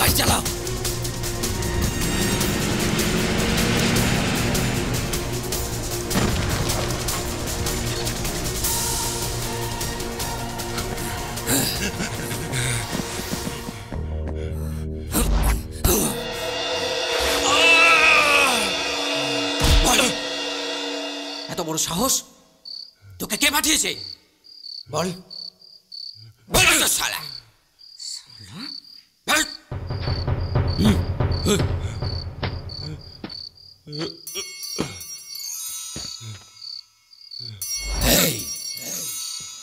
গাড়ি চালাও। এত বড় সাহস তোকে কে পাঠিয়েছে? বল বল তো শালা।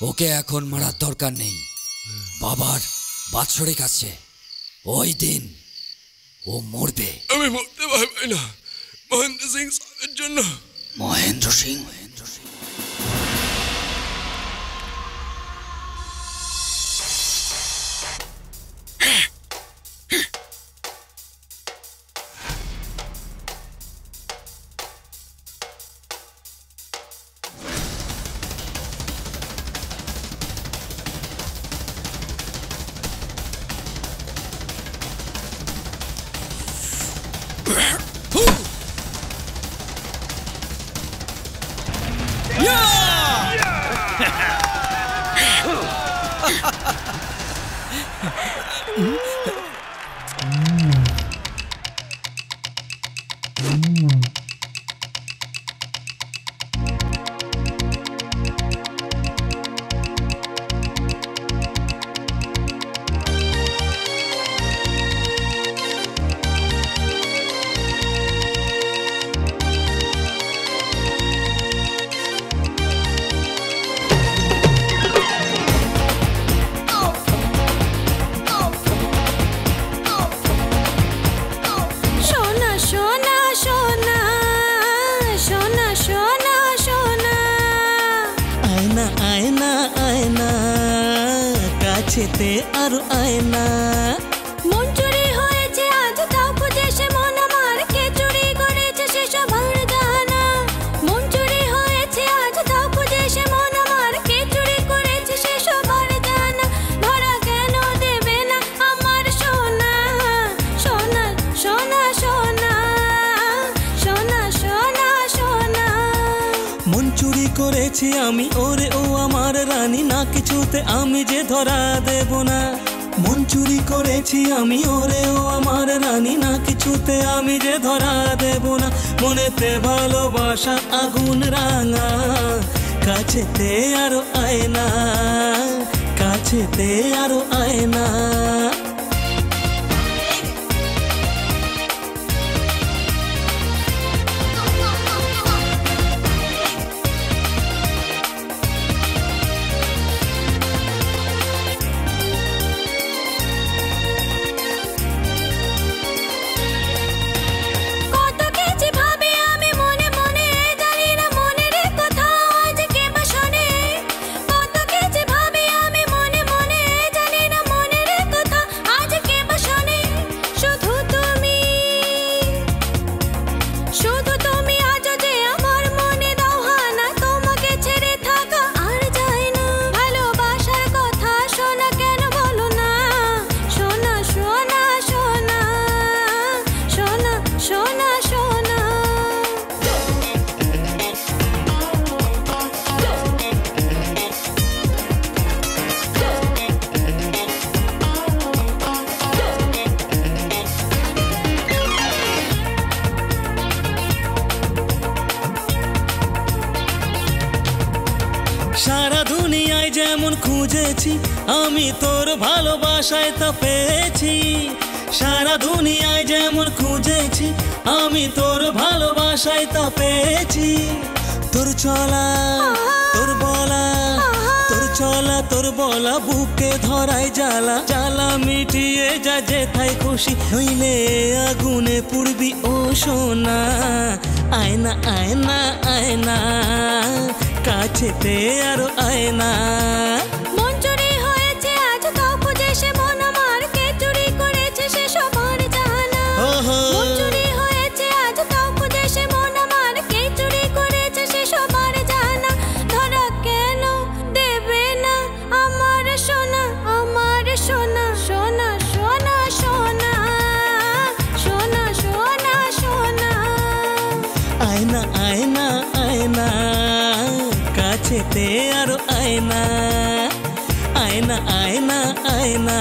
ওকে এখন মারার দরকার নেই। বাবার বাৎসরিক আসছে, ওই দিন ও মরবে। আমি মরতে পারবো না মহেন্দ্র সিং সাহেবের জন্য। মহেন্দ্র সিং? আর আয়না মন চুরি হয়েছে আজ তাও খুঁজে সে মন আমার কে চুরি করেছে সে সবার জানা। মন চুরি হয়েছে আজ তাও খুঁজে সে মন আমার কে চুরি করেছে সে সবার জানা। ধরা কেন দেবে না আমার সোনা সোনা সোনা সোনা সোনা সোনা সোনা। মন চুরি করেছি আমি ওরে ও আমার রানী, না কিছুতে আমি যে ধরা দেব না। মন চুরি করেছি আমি ওরে ও আমার রানী, না কিছুতে আমি যে ধরা দেব না। মনেতে ভালোবাসা আগুন রাঙা, কাছেতে আরো আয়না, কাছেতে আরো আয়না। সারা দুনিয়ায় যেমন খুঁজেছি আমি তোর ভালোবাসায় তা পেয়েছি। সারা দুনিয়ায় যেমন খুঁজেছি আমি তোর ভালোবাসায় তা পেয়েছি। তোর চলা তোর বলা, তোর চলা তোর বলা বুকে ধরায় জ্বালা, জ্বালা মিটিয়ে যা যেথায় খুশি, হইলে আগুনে পুড়বি ও সোনা। আয়না আয়না আয়না, কাছেতে আরো আয়না। মন চুরি হয়েছে আজ তাও খুঁজে সে মন আমার কে চুরি করেছে সে সবার জানা। মন চুরি হয়েছে আজ তাও খুঁজে সে মন আমার কে চুরি করেছে সে সবার জানা। ধরা কেন দেবে না আমার সোনা, আমার সোনা সোনা সোনা সোনা। আয়না আয়না আয়না কাছেতে আরো আয়না আয়না আয়না আয়না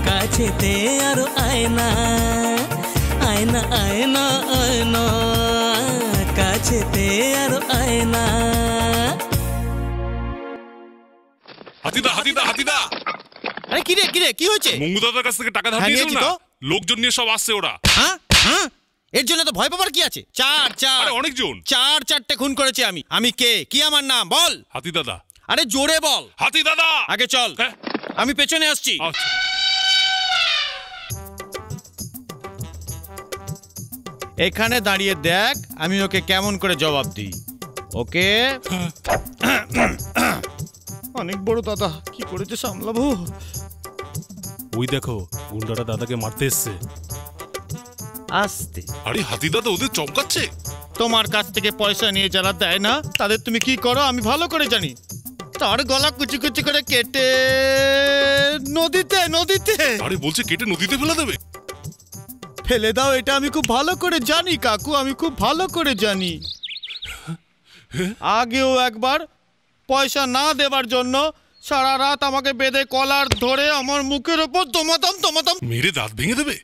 কাছেতে আরো আয়না আয়না আয়না আয়না কাছেতে আরো আয়না। হাতিদা হাতিদা হাতিদা, আরে কি রে কি হয়েছে? মঙ্গু দাদার কাছ থেকে টাকা ধার দিয়েছিল না, লোকজন নিয়ে সব আসছে ওরা। হ্যাঁ হ্যাঁ, এর জন্য তো ভয় পাবার কি আছে? চার অনেকজন, চারটে খুন করেছে আমি কে? কি আমার নাম বল? হাতি দাদা। আরে জোরে বল। হাতি দাদা। আগে চল, আমি পেছনে আসছি। এখানে দাঁড়িয়ে দেখ আমি ওকে কেমন করে জবাব দিই। ওকে অনেক বড় দাদা, কি করেছে সামলাবো। ওই দেখো গুন্ডারা দাদাকে মারতে এসছে। আস্তে। আরে হাতি দাদা ওদের চমকাচ্ছে। তোমার কাছ থেকে পয়সা নিয়ে যারা দেয় না তাদের তুমি কি করো আমি ভালো করে জানি। তার গলা কুচি কুচি করে কেটে নদীতে। আরে বলছে কেটে নদীতে ফেলে দেবে। ফেলে দাও, এটা আমি খুব ভালো করে জানি কাকু, আমি খুব ভালো করে জানি। আগেও একবার পয়সা না দেবার জন্য সারা রাত আমাকে বেঁধে কলার ধরে আমার মুখের ওপর তোমাতাম মেরে দাঁত ভেঙে দেবে।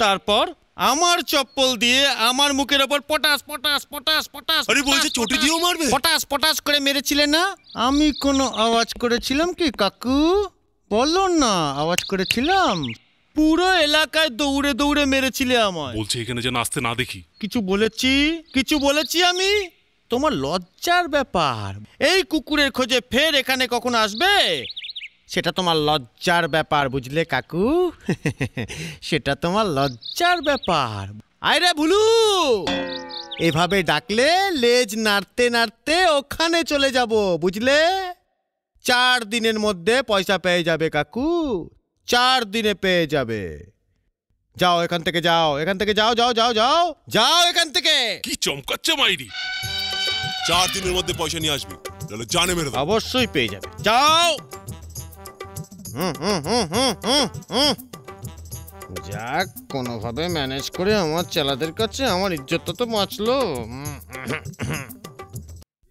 তারপর আমার চপ্পল দিয়ে আমার মুখের ওপর পটাস। আরে বলছে চটি দিয়েও মারবে। পটাস করে মেরেছিলে না? আমি কোনো আওয়াজ করেছিলাম কি কাকু? বলো না আওয়াজ করেছিলাম? পুরো এলাকায় দৌড়ে দৌড়ে মেরেছিলে আমায়। বলছে এখানে যেন আসতে না দেখি। কিছু বলেছি আমি? তোমার লজ্জার ব্যাপার। এই কুকুরের খোঁজে ফের এখানে কখন আসবে সেটা তোমার লজ্জার ব্যাপার, বুঝলে কাকু? সেটা তোমার লজ্জার ব্যাপার। আরে ভুলু, এভাবে ডাকলে লেজ নাড়তে নাড়তে ওখানে চলে যাব, বুঝলে? 4 দিনের মধ্যে পয়সা পেয়ে যাবে কাকু, 4 দিনে পেয়ে যাবে। যাও এখান থেকে, যাও এখান থেকে, যাও এখান থেকে। কি চমকাচ্ছে মাইরি। 4 দিনের মধ্যে পয়সা নিয়ে আসবি, তাহলে জানে মেরে দাও। অবশ্যই পেয়ে যাবে, যাও। যাক, কোনোভাবে ম্যানেজ করে আমার চেলাদের কাছে আমার ইজ্জতটা তো বাঁচলো।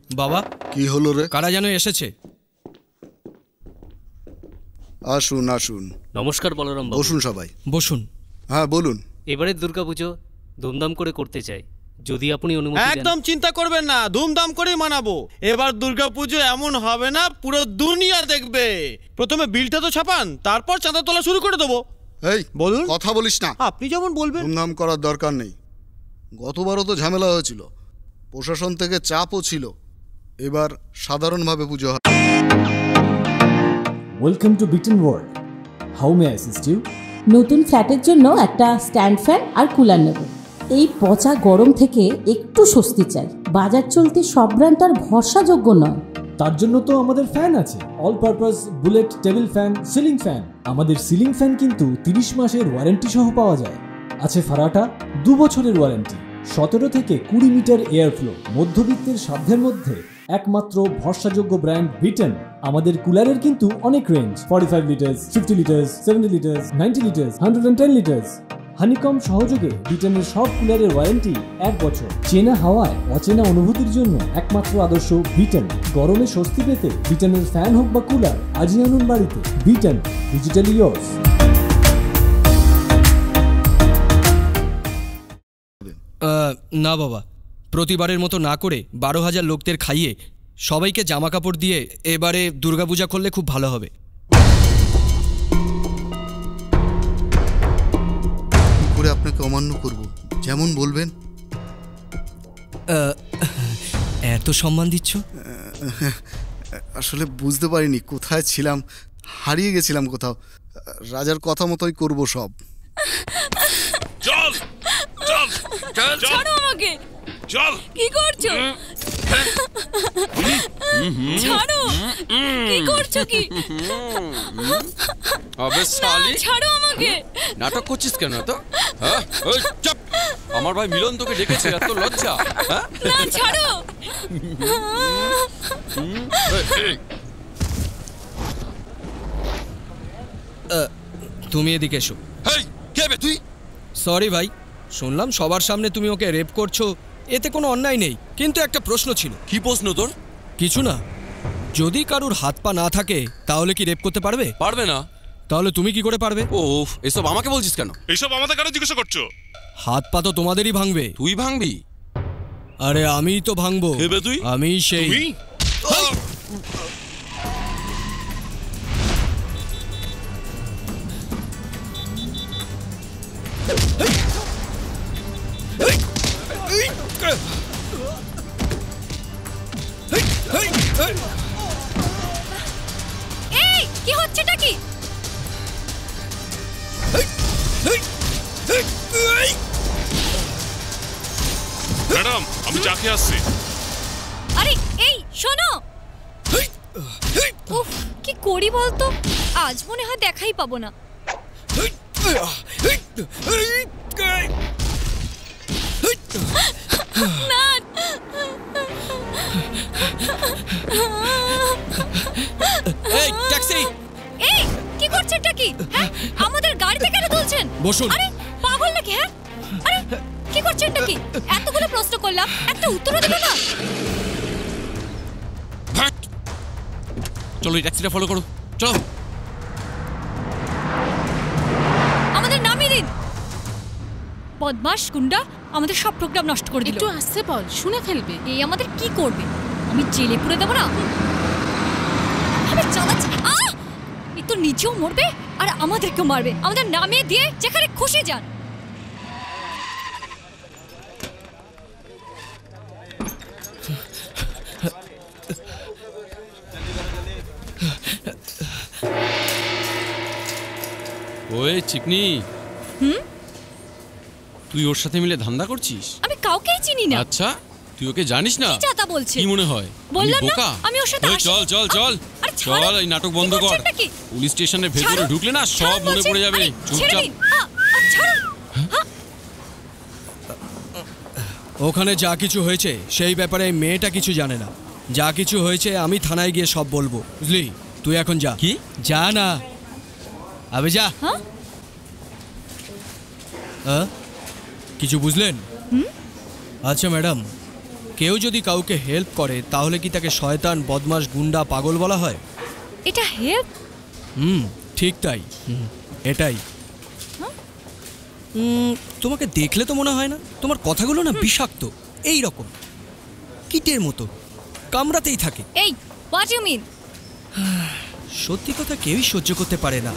বাবা কি হলো রে? কারা যেন এসেছে। আসুন আসুন। নমস্কার বলরাম বাবু। বসুন সবাই, বসুন। হ্যাঁ বলুন। এবারে দুর্গাপুজো ধুমধাম করে করতে চাই, যদি আপনি অনুমতি দেন। একদম চিন্তা করবেন না, ধুমধাম করেই মানাবো। এবার দুর্গাপুজো এমন হবে না পুরো দুনিয়া দেখবে। প্রথমে বিলটা তো ছাপান, তারপর চাঁদা তোলা শুরু করে দেবো। এই বলুন। কথা বলিস না। আপনি যেমন বলবেন। ধুমধাম করার দরকার নেই। গতবারও তো ঝামেলা হয়েছিল, প্রশাসন থেকে চাপও ছিল। এবার সাধারণভাবে পুজো হয়। Welcome to beaten world. How may I assist you? নতুন ফ্ল্যাটের জন্য একটা স্ট্যান্ড ফ্যান আর কুলার নেব। এই পচা গরম থেকে একটু স্বস্তি চাই। বাজার চলতে সব ব্র্যান্ড আর ভরসাযোগ্য নয়। তার জন্য তো আমাদের ফ্যান আছে, all purpose bullet table fan, ceiling fan. আমাদের সিলিং ফ্যান কিন্তু 30 মাসের ওয়ারেন্টি সহ পাওয়া যায়। আছে ফারাটা 2 বছরের ওয়ারেন্টি, 17 থেকে 20 মিটার এয়ার ফ্লো, মধ্যবিত্তের সাধ্যের মধ্যে একমাত্র ভরসাযোগ্য ব্র্যান্ড বিটেন। আমাদের কুলারের কিন্তু অনেক range, 45 litres, 50 litres, 70 litres, 90 litres, 110 litres. Honeycomb সহযোগে বিটেনের সব কুলারের ওয়ারেন্টি 1 বছর। চেনা হাওয়ায় অচেনা অনুভূতির জন্য একমাত্র আদর্শ বিটেন। গরমে স্বস্তি পেতে বিটেনের ফ্যান হোক বা কুলার, আজই আনুন বাড়িতে। Beaten, digitally yours. না বাবা, প্রতিবারের মতো না করে 12,000 লোকদের খাইয়ে সবাইকে জামা কাপড় দিয়ে এবারে দুর্গাপূজা করলে খুব ভালো হবে। করে আপনাকে অমান্য করব, যেমন বলবেন। এত সম্মান দিচ্ছ? আসলে বুঝতে পারিনি কোথায় ছিলাম, হারিয়ে গেছিলাম কোথাও। রাজার কথা মতোই করব সব। চল চল চল, ছাড়ো আমাকে। চল। কি করছো? ছাড়ো। কি করছো কি? আবে শালি, ছাড়ো আমাকে। নাটক করছিস কেন তো? হ্যাঁ, ওই চুপ। আমার ভাই মিলন তোকে ডেকেছে, এত লজ্জা? হ্যাঁ, না ছাড়ো। তুমি এদিকে এসো। হেই, কে বে তুই? সরি ভাই, শুনলাম সবার সামনে তুমি ওকে রেপ করছো, এতে কোনো অন্যায় নেই, কিন্তু একটা প্রশ্ন ছিল। কি প্রশ্ন তোর? কিছু না, যদি কারুর হাত পা না থাকে তাহলে কি রেপ করতে পারবে? পারবে না। তাহলে তুমি কি করে পারবে? ওফ, এসব আমাকে বলছিস কেন? এইসব আমাদের কেন জিজ্ঞাসা করছো? হাত পা তো তোমাদেরই ভাঙবে। তুই ভাঙবি? আরে আমিই তো ভাঙবো। হেবে তুই? আমি সেই এই কি হচ্ছেটা কি? ম্যাডাম, আমি চা খেয়ে আসছি। আরে এই শোনো, উফ কি করি বলতো, আজ মনে হয় দেখাই পাবো না। এই ট্যাক্সি! এই কি করছেনটা কি? হ্যাঁ, আমাদের গাড়িতে কেন তুলছেন? বসুন। আরে পাগল নাকি? হ্যাঁ, আরে কি করছেনটা কি? এতগুলো প্রশ্ন করলাম, একটা উত্তরও দিল না। চলো এই ট্যাক্সিটা ফলো করো, চলো। আমাদের নামিয়ে দিন। বদমাশ গুন্ডা আমাদের সব প্রোগ্রাম নষ্ট করে দিল। একটু আস্তে বল, শুনে ফেলবে। এই আমাদের কি করবে? আমি জেলে পুরে দেবো না? আমি চালাচ্ছি। এই তো নিজেও মরবে আর আমাদেরকেও মারবে। আমাদের নামিয়ে দিয়ে যেখানে খুশি যান। ওই চিকনি, তুই ওর সাথে মিলে ধান্দা করছিস? আমি কাউকেই চিনি না। আচ্ছা, তুই ওকে জানিস না? কি চাতা বলছে? কি মনে হয় বললাম না বোকা? আমি ওর সাথে ওই আসি। চল চল চল চল, এই নাটক বন্ধ কর। পুলিশ স্টেশনের ভেতরে ঢুকলে না সব মনে পড়ে যাবে। চুপচাপ। ওখানে যা কিছু হয়েছে সেই ব্যাপারে মেয়েটা কিছু জানে না। যা কিছু হয়েছে আমি থানায় গিয়ে সব বলবো, বুঝলি? তুই এখন যা। কি? যা না, আবে যা। কিছু বুঝলেন? আচ্ছা ম্যাডাম, কেউ যদি কাউকে হেল্প করে তাহলে কি তাকে শয়তান, বদমাশ, গুন্ডা, পাগল বলা হয়? এটা হেল্প? ঠিক তাই, এটাই। তোমাকে দেখলে তো মনে হয় না? তোমার কথাগুলো না বিষাক্ত, এই রকম কীটের মতো কামড়াতেই থাকে। এই হোয়াট ইউ মিন? সত্যি কথা কেউই সহ্য করতে পারে না।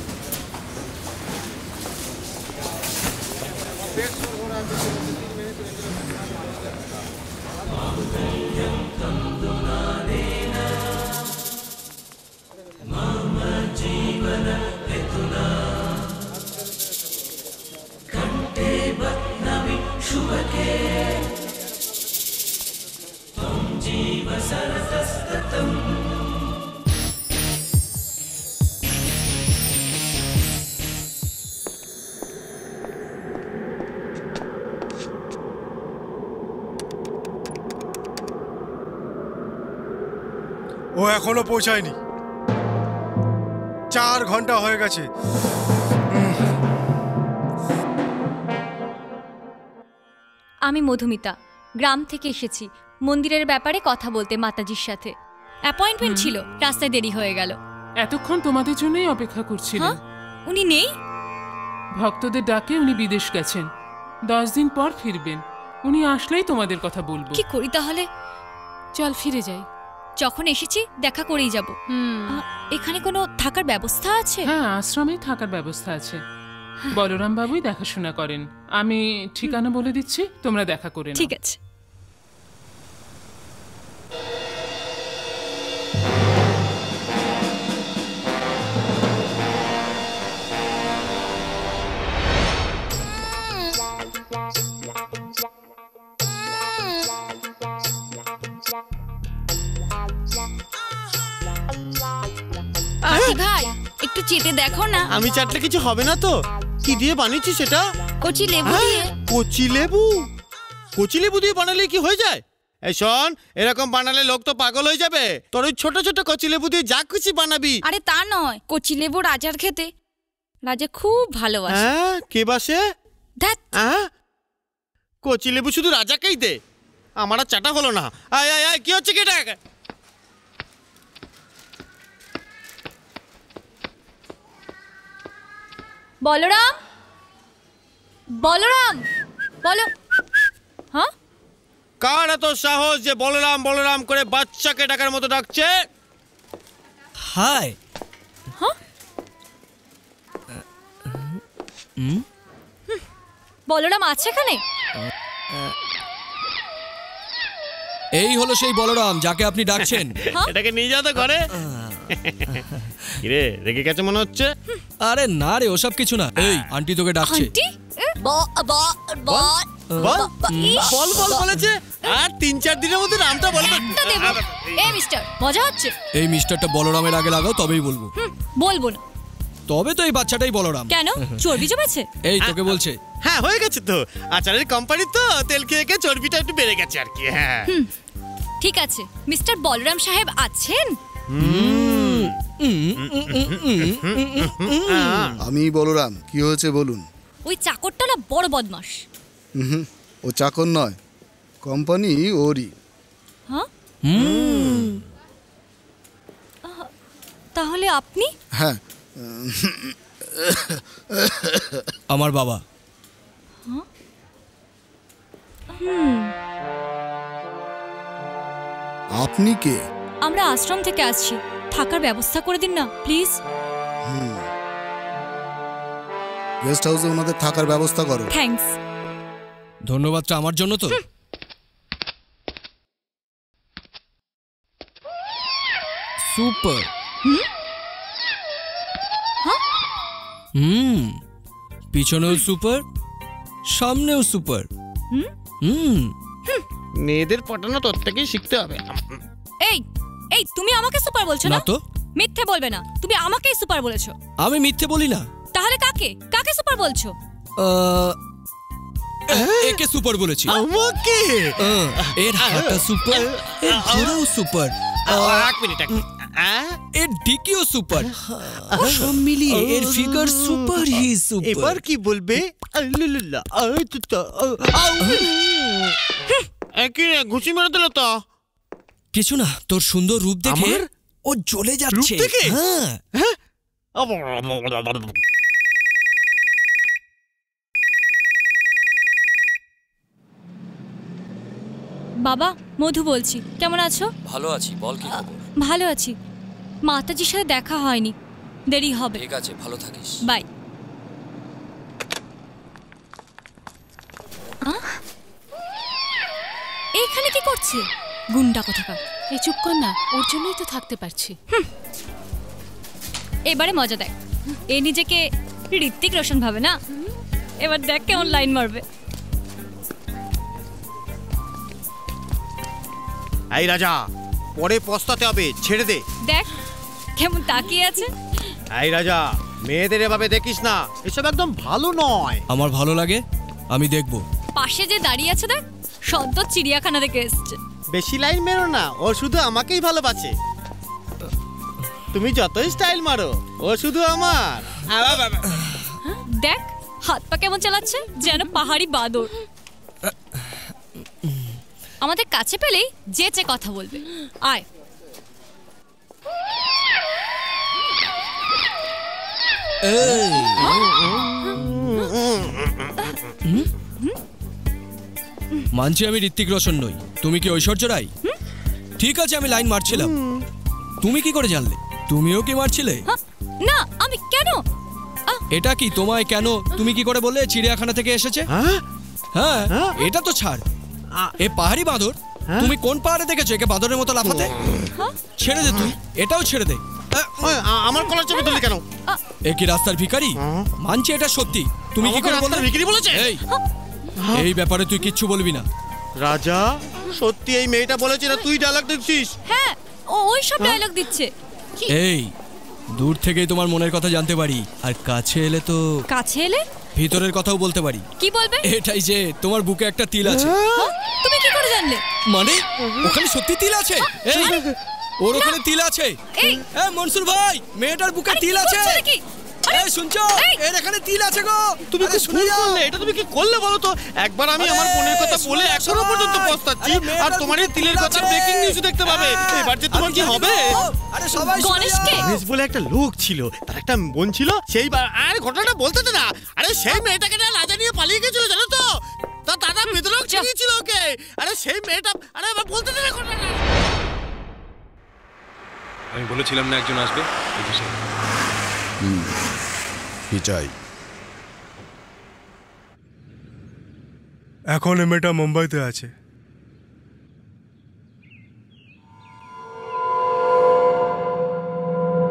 ও এখনো পৌঁছায়নি, 4 ঘন্টা হয়ে গেছে। আমি মধুমিতা, গ্রাম থেকে এসেছি মন্দিরের ব্যাপারে কথা বলতে মাতাজির সাথে। অ্যাপয়েন্টমেন্ট ছিল, রাস্তায় দেরি হয়ে গেল। এতক্ষণ তোমাদের জন্যই অপেক্ষা করছিলাম। উনি নেই? ভক্তদের ডাকে উনি বিদেশ গেছেন, 10 দিন পর ফিরবেন। উনি আসলেই তোমাদের কথা বলবো। কি করি তাহলে? চল ফিরে যাই। যখন এসেছি দেখা করেই যাব। এখানে কোনো থাকার ব্যবস্থা আছে? হ্যাঁ, আশ্রমে থাকার ব্যবস্থা আছে। বলরাম বাবুই দেখাশোনা করেন। আমি ঠিকানা বলে দিচ্ছি, তোমরা দেখা করে নাও। ঠিক আছে। ভাই একটু চেটে দেখো না। আমি চাটলে কিছু হবে না তো? কি দিয়ে বানিয়েছি সেটা? কচি লেবু দিয়ে। কচি লেবু? কচি লেবু দিয়ে বানালে কি হয়ে যায়? এই শোন, এরকম বানালে লোক তো পাগল হয়ে যাবে। তোর ওই ছোট ছোট কচি লেবু দিয়ে যা খুশি বানাবি। আরে তা নয়, কচি লেবু রাজার খেতে রাজা খুব ভালোবাসে। হ্যাঁ, কে বাসে? ধ্যাৎ, কচি লেবু শুধু রাজাকেই দে, আমার আর চাটা হলো না। আয় আয় আয়, কি হচ্ছে কি এটা? বলরাম, বলরাম, বলো। হ্যাঁ, কার এত সাহস যে বলরাম বলরাম করে বাচ্চাকে ডাকার মতো ডাকছে? হাই। হ্যাঁ, বলরাম আছে এখানে? এই হলো সেই বলরাম যাকে আপনি ডাকছেন। এটাকে নিয়ে যাও তো ঘরে। কিরে, রেগে গেছে মনে হচ্ছে? আরে না রে, ওসব কিছু না। এই আন্টি তোকে ডাকছে। আন্টি? বল বল বলেছে, আর 3-4 দিনের মধ্যে নামটা বলবে। এই মিস্টার, মজা হচ্ছে? এই মিস্টারটা বলরামের আগে লাগাও, তবেই বলবো। বলবো না। তবে তো এই বাচ্চাটাই বলরাম। কেন, চর্বি জমেছে? এই তোকে বলছে। হ্যাঁ, হয়ে গেছে তো, আচারের কোম্পানি তো, তেল খেয়ে খেয়ে চর্বিটা একটু বেড়ে গেছে আর কি। হ্যাঁ ঠিক আছে। মিস্টার বলরাম সাহেব আছেন? আমি বলরাম, কি হয়েছে বলুন। ওই চাকরটা না বড় বদমাশ। ও চাকর নয়, কোম্পানি ওরই। হ্যাঁ, তাহলে আপনি? হ্যাঁ, আমার বাবা। আপনি কে? আমরা আশ্রম থেকে আসছি, থাকার ব্যবস্থা করে দিন না প্লিজ। গেস্ট হাউসে ওনাদের থাকার ব্যবস্থা করো। থ্যাঙ্কস। ধন্যবাদটা আমার জন্য তো। সুপার। পিছনেও সুপার, সামনেও সুপার। মেয়েদের পটানো তোর থেকেই শিখতে হবে। এই এই, তুমি আমাকে সুপার বলছো না? না তো। মিথ্যে বলবে না, তুমি আমাকেই সুপার বলেছো। আমি মিথ্যে বলি না। তাহলে কাকে কাকে সুপার বলছো? একে সুপার বলেছি। আমাকে? এর হাঁটা সুপার, এর ঘোড়াও সুপার, এক মিনিট, এর ডিকিও সুপার, সব মিলিয়ে এর ফিগার সুপার হি সুপার। এবার কি বলবে? কি রে, ঘুষি মেরে দিল তো? কিছু না, তোর সুন্দর রূপ দেখে ও জ্বলে যাচ্ছে। হ্যাঁ। বাবা, মধু বলছি। কেমন আছো? ভালো আছি, বল কি খবর? ভালো আছি। মাতাজির সাথে দেখা হয়নি, দেরি হবে। ঠিক আছে, ভালো থাকিস। বাই। এখানে কি করছে গুন্ডা কোথাকার? এই চুপ কর না, ওর জন্যই তো থাকতে পারছি। এবারে মজা দেখ। এ নিজেকে ঋত্বিক রোশন ভাবে না, এবার দেখ কেমন লাইন মারবে। এই রাজা, পরে পস্তাতে হবে, ছেড়ে দে। দেখ কেমন তাকিয়ে আছে। এই রাজা, মেয়েদের এভাবে দেখিস না, এসব একদম ভালো নয়। আমার ভালো লাগে, আমি দেখব। পাশে যে দাঁড়িয়ে আছে দেখ, সদ্য চিড়িয়াখানা থেকে এসছে। বেশি লাইন মেরো না, ও শুধু আমাকেই ভালোবাসে। তুমি যতই স্টাইল মারো, ও শুধু আমার। দেখ হাত পা কেমন চালাচ্ছে, যেন পাহাড়ি বাদর। আমাদের কাছে পেলেই যেচে কথা বলবে। আয়। মানছি আমি ঋত্বিক রোশন নই, তুমি কি ঐশ্বর্য রাই? ঠিক আছে, আমি লাইন মারছিলাম। তুমি কি করে জানলে? তুমিও কি মারছিলে? না, আমি কেন? এটা কি তোমায় কেন তুমি কি করে বললে চিড়িয়াখানা থেকে এসেছে? হ্যাঁ, এটা তো ছাড়। এ পাহাড়ি বাঁদর, তুমি কোন পাহাড়ে দেখেছো একে বাঁদরের মতো লাফাতে? ছেড়ে দে তুই, এটাও ছেড়ে দে। আমার কলার চেপে ধরলি কেন? এ কি রাস্তার ভিখারি? মানছি এটা সত্যি। তুমি কি করে বললে? ভিখারি বলেছে? এই ব্যাপারে তুই কিচ্ছু বলবি না। রাজা, সত্যি এই মেয়েটা বলেছে না তুই ডায়লগ দিচ্ছিস? হ্যাঁ, ও ওই সব ডায়লগ দিচ্ছে। এই দূর থেকেই তোমার মনের কথা জানতে পারি, আর কাছে এলে তো কাছে এলে ভিতরের কথাও বলতে পারি। কি বলবে? এটাই যে তোমার বুকে একটা তিল আছে। তুমি কি করে জানলে? মানে ওখানে সত্যি তিল আছে? এই ওর ওখানে তিল আছে। এই মনসুর ভাই, মেয়েটার বুকে তিল আছে। এই শুনছো এর এখানে তিল আছে গো। তুমি কি ভুল করলে? এটা তুমি কি করলে বলো তো? একবার আমি আমার বোনের কথা বলে এখনো পর্যন্ত পস্তাচ্ছি, আর তোমার এই তিলের কথা ব্রেকিং নিউজ দেখতে পাবে। এবার যে তোমার কি হবে? আরে সবাই গণেশকে গণেশ বলে একটা লোক ছিল, তার একটা বোন ছিল, সেই আর ঘটনাটা বলতে দে না। আরে সেই মেয়েটাকে না রাজা নিয়ে পালিয়ে গেছিল জানো তো, তার দাদা বিদ্রোহ চালিয়েছিল ওকে। আরে সেই মেয়েটা, আরে আবার বলতে দে না ঘটনাটা। আমি বলেছিলাম না একজন আসবে। কি চাই? এখন এই মেয়েটা মুম্বাইতে আছে।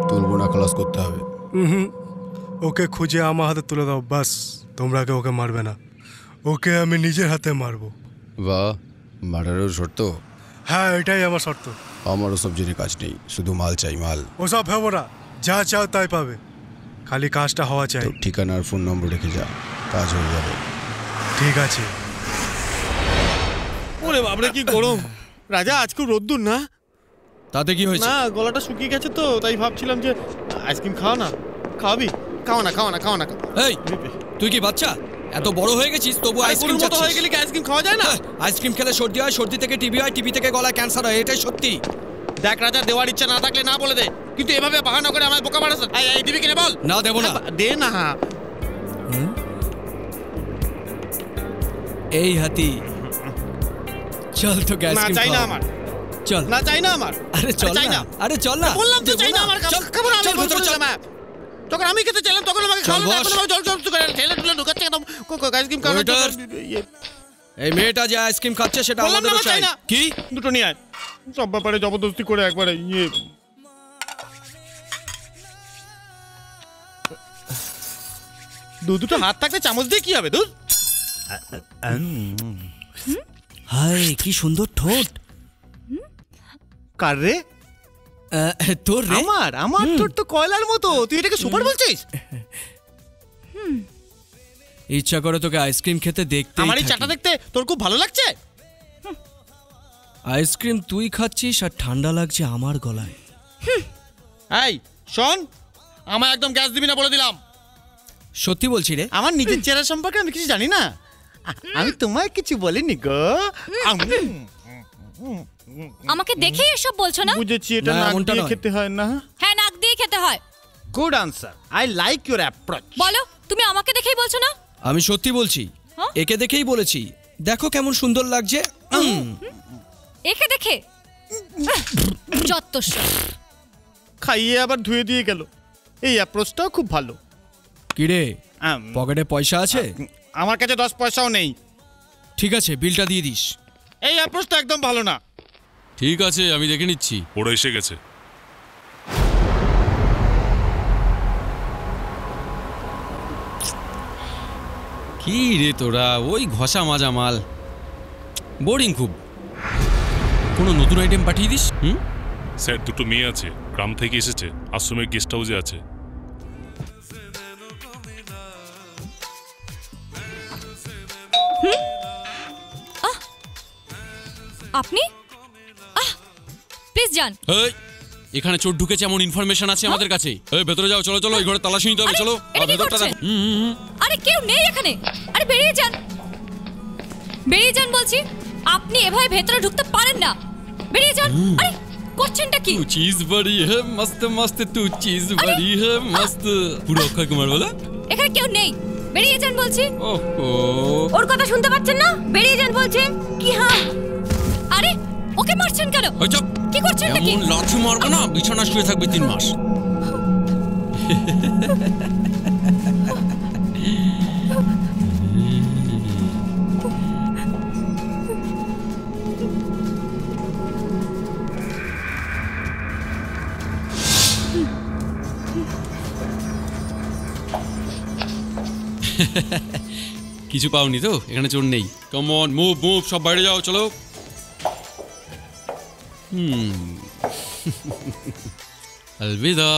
তুলবো না, খালাস করতে হবে। ওকে খুঁজে আমার হাতে তুলে দাও, বাস। তোমরা ওকে মারবে না, ওকে আমি নিজের হাতে মারবো। বাহ, মার্ডারের শর্ত? হ্যাঁ, এটাই আমার শর্ত। আমার ওসব জেনে কাজ নেই, শুধু মাল চাই, মাল। ওসব ভেবো না, যা চাও তাই পাবে, খালি কাজটা হওয়া চাই। ঠিকানা আর ফোন নম্বর রেখে যা, কাজ হয়ে যাবে। ঠিক আছে। ওরে বাবরে কি গরম! রাজা আজ খুব রোদ্দুর না? তাতে কি হয়েছে? না, গলাটা শুকিয়ে গেছে তো, তাই ভাবছিলাম যে আইসক্রিম খাও না। খাওয়াবি? খাও না, খাও না, খাও না। এই তুই কি বাচ্চা? এত বড় হয়ে গেছিস তবু আইসক্রিম মতো হয়ে গেলি কি আইসক্রিম খাওয়া যায় না? আইসক্রিম খেলে সর্দি হয়, সর্দি থেকে টিবি হয়, টিবি থেকে গলায় ক্যান্সার হয়, এটাই সত্যি। দেখ রাজা, দেওয়ার ইচ্ছা না থাকলে না বলে দে, কিন্তু এভাবে বাহানা করে আমায় বোকা বানাস। এই দিবি কিনে বল। না, দেবো না। দে না। এই হাতি চল তো গ্যাস না চাই না আমার। চল না চাই না আমার। আরে চল না, আরে চল না। বললাম তো চাই না আমার। খাবার আমি বলছিলাম যখন আমি খেতে চাইলাম তখন আমাকে খাওয়ানো না, এখন জল জল করে ঠেলে ঠেলে ঢুকাচ্ছে একদম। আইসক্রিম খাওয়া। এই মেয়েটা যে আইসক্রিম খাচ্ছে সেটা আমাদেরও চাই। কি? দুটো নিয়ে আয়। সব ব্যাপারে জবরদস্তি করে একবারে দুটো হাত থাকতে চামচ দিয়ে কি হবে? দুধ হায় কি সুন্দর ঠোঁট। কার রে? তোর রে? আমার ঠোঁট তো কয়লার মতো। তুই এটাকে সুপার বলছিস? ইচ্ছা করে তোকে আইসক্রিম খেতে দেখতে। আমার এই চাটা দেখতে তোর খুব ভালো লাগছে? আইসক্রিম তুই খাচ্ছিস আর ঠান্ডা লাগছে আমার গলায়। এই শোন, আমায় একদম গ্যাস দিবি না বলে দিলাম। সত্যি বলছি রে। আমার নিজের চেহারা সম্পর্কে আমি কিছু জানি না। আমি তোমায় কিছু বলিনি গো। আমাকে দেখে এসব বলছো না? বুঝেছি, এটা নাক দিয়ে খেতে হয় না? হ্যাঁ, নাক দিয়ে খেতে হয়। Good answer, I like your approach. বলো, তুমি আমাকে দেখেই বলছো না? আমি সত্যি বলছি, একে দেখেই বলেছি। দেখো কেমন সুন্দর লাগছে। একে দেখে? যত্তস্ব। খাইয়ে আবার ধুয়ে দিয়ে গেল। এই অ্যাপ্রোচটাও খুব ভালো। কি রে, পকেটে পয়সা আছে? আমার কাছে 10 পয়সাও নেই। ঠিক আছে, বিলটা দিয়ে দিস। এই অ্যাপ্রোচটা একদম ভালো না। ঠিক আছে, আমি দেখে নিচ্ছি। ওরা এসে গেছে। কি রে তোরা, ওই ঘষা মাজা মাল, বোরিং খুব। কোনো নতুন আইটেম পাঠিয়ে দিস। স্যার, দুটো মেয়ে আছে, গ্রাম থেকে এসেছে, আশ্রমের গেস্ট হাউসে আছে। আপনি? প্লিজ যান। এখানে চোর ঢুকেছে এমন ইনফরমেশন আছে আমাদের কাছে। এই ভেতরে যাও, চলো চলো, এই ঘরে তালাশি নিতে হবে, চলো। আরে কেউ নেই এখানে। আরে বেরিয়ে যান, বেরিয়ে যান বলছি। আপনি এভাবে ভেতরে ঢুকতে পারেন না, বেরিয়ে যান। আরে করছেনটা কি? তু চিজ বড়ি হে মস্ত মস্ত, তু চিজ বড়ি হে মস্ত। পুরো অক্ষয় কুমার বলা। এখানে কেউ নেই, বেরিয়ে যান বলছি। ওহো, ওর কথা শুনতে পাচ্ছেন না? বেরিয়ে যান বলছি কি? হ্যাঁ। আরে ওকে মারছেন কেন? কি করছেন নাকি? এমন লাথি মারবো না, বিছানা শুয়ে থাকবে 3 মাস। কিছু পাওনি তো? এখানে চোর নেই। কাম অন, মুভ মুভ, সব বাইরে যাও, চলো। अलविदा।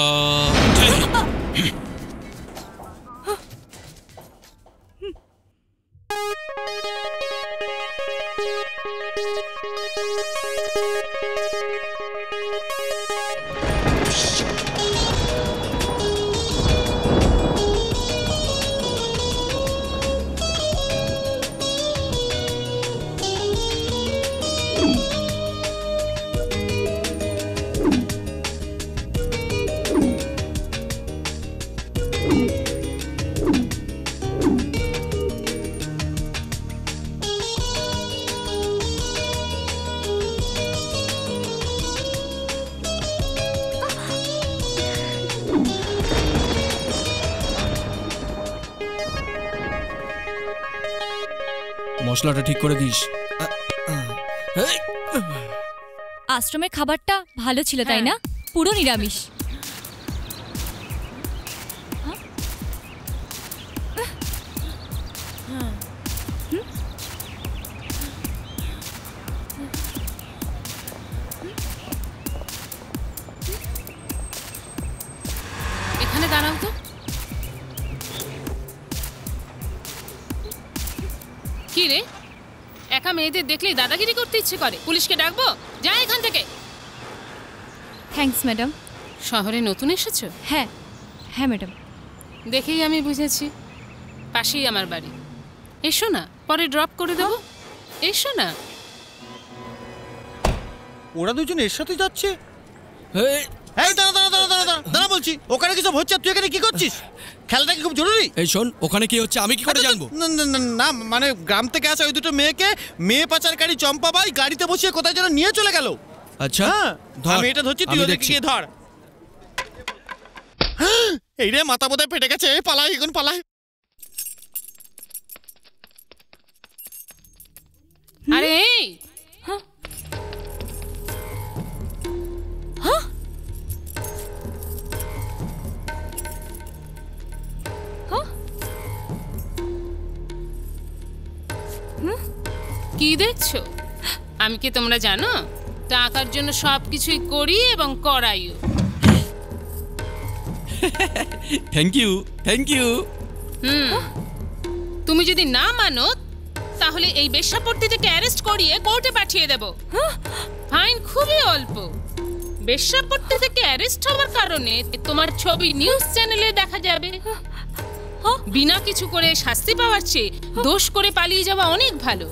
মশলাটা ঠিক করে দিস। আশ্রমের খাবারটা ভালো ছিল তাই না? পুরো নিরামিষ। এখানে দাঁড়াও তো। কি রে, একা মেয়েদের দেখলেই দাদাগিরি করতে ইচ্ছে করে? পুলিশকে ডাকবো? যা এখান থেকে। Thanks madam. শহরে নতুন এসেছো? হ্যাঁ হ্যাঁ ম্যাডাম। দেখেই আমি বুঝেছি, পাশেই আমার বাড়ি। এসো না, পরে ড্রপ করে দেবো। এসো না। ওরা দুজন এর সাথে যাচ্ছে। এই দাঁড়া দাঁড়া দাঁড়া দাঁড়া দাঁড়া বলছি, ওখানে কি সব হচ্ছে? তুই এখানে কি করছিস? খেলাটা কি খুব জরুরি? এই শোন, ওখানে কি হচ্ছে আমি কি করে জানবো? না মানে গ্রাম থেকে আসা ওই দুটো মেয়েকে মেয়ে পাচারকারী চম্পা ভাই গাড়িতে বসিয়ে কোথায় যেন নিয়ে চলে গেল। আচ্ছা আমি এটা ধরছি, তুই ওদেরকে গিয়ে ধর। এই রে, মাথা বোধহয় ফেটে গেছে। পালাই এখন, পালাই। আরে কি দেখছো? আমি কি তোমরা জানো? টাকার জন্য সবকিছুই করি এবং করাইও। Thank you, thank you. তুমি যদি না মানো তাহলে এই বেশ্যাপট্টি থেকে অ্যারেস্ট করিয়ে কোর্টে পাঠিয়ে দেব। ফাইন খুবই অল্প। বেশ্যাপট্টি থেকে অ্যারেস্ট হওয়ার কারণে তোমার ছবি নিউজ চ্যানেলে দেখা যাবে। বিনা কিছু করে শাস্তি পাওয়ার চেয়ে দোষ করে পালিয়ে যাওয়া অনেক ভালো।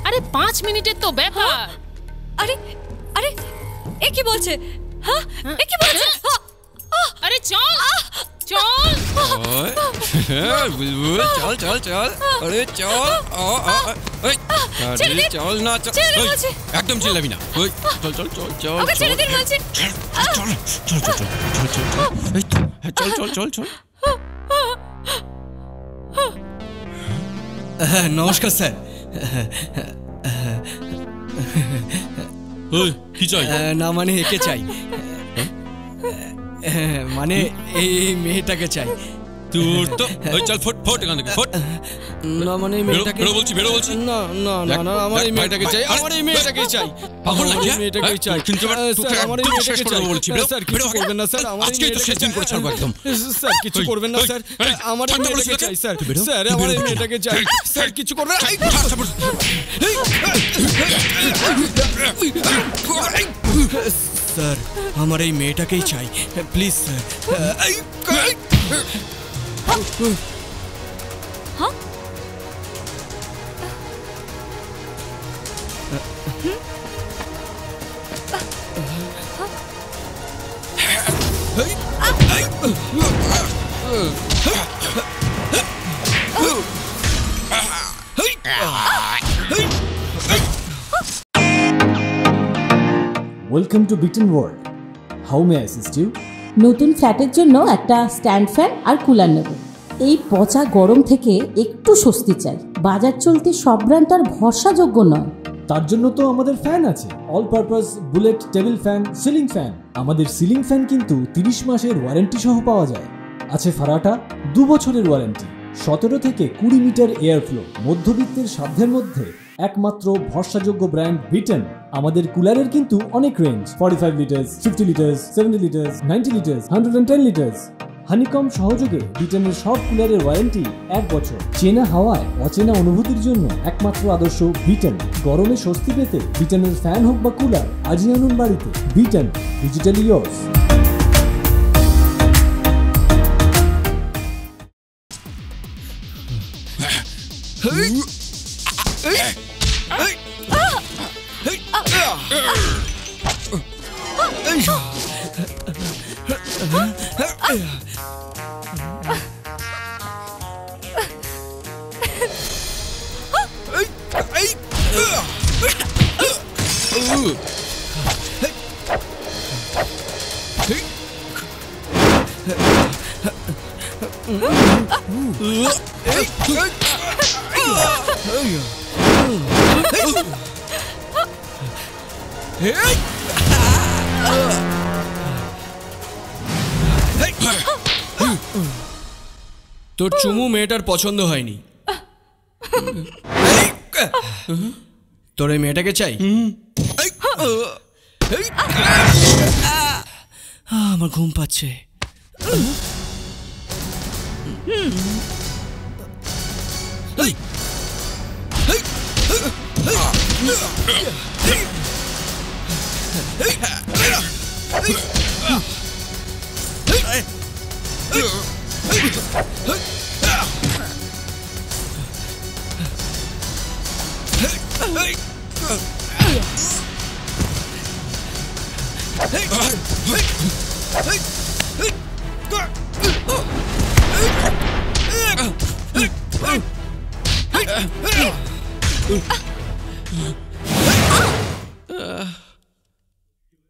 আরে 5 মিনিটের তো ব্যাপার। আরে আরে এ কি বলছে? হ্যাঁ এ কি বলছে? আরে চল চল বুলবুল, চল চল চল। আরে চল, চল না, একদম চিল্লাবি না। চল চল চল চল চল চল চল চল। নমস্কার স্যার। কি চাই? না মানে একে চাই, মানে এই মেয়েটাকে চাই। তোর তো চল ফট ফট এখান থেকে ফট। না মানে মেয়েটাকে বেরো বলছি, বেরো বলছি। না না না না, আমার এই মেয়েটাকে চাই, আমার এই মেয়েটাকে চাই, পাগল নাকি? মেয়েটাকে চাই। কিন্তু স্যার আমার এই মেয়েটাকে চাই। বলছি, স্যার কিছু করবেন না স্যার, আমার আজকেই তো শেষ দিন করে ছাড়বো একদম। স্যার কিছু করবেন না স্যার, আমার এই মেয়েটাকে চাই স্যার। স্যার আমার এই মেয়েটাকে চাই, স্যার কিছু করবেন না। স্যার আমার এই মেয়েটাকেই চাই, please sir. Welcome to beaten world. How may I assist you? নতুন ফ্ল্যাটের জন্য একটা স্ট্যান্ড ফ্যান আর কুলার নেব। এই পচা গরম থেকে একটু স্বস্তি চাই। বাজার চলতে সব ব্র্যান্ড আর ভরসাযোগ্য নয়। তার জন্য তো আমাদের ফ্যান আছে, all purpose bullet table fan, ceiling fan. আমাদের সিলিং ফ্যান কিন্তু 30 মাসের ওয়ারেন্টি সহ পাওয়া যায়। আছে ফারাটা 2 বছরের ওয়ারেন্টি, 17 থেকে 20 মিটার এয়ার ফ্লো। মধ্যবিত্তের সাধ্যের মধ্যে একমাত্র ভরসাযোগ্য ব্র্যান্ড বিটেন। আমাদের কুলারের কিন্তু অনেক range, 45 litres, 50 litres, 70 litres, 90 litres, 110 litres. Honeycomb সহযোগে বিটেনের সব কুলারের ওয়ারেন্টি 1 বছর। চেনা হাওয়ায় অচেনা অনুভূতির জন্য একমাত্র আদর্শ বিটেন। গরমে স্বস্তি পেতে বিটেনের ফ্যান হোক বা কুলার, আজই আনুন বাড়িতে। Beaten, digitally yours. তোর চুমু মেয়েটার পছন্দ হয়নি, তোর এই মেয়েটাকে চাই। আমার ঘুম পাচ্ছে।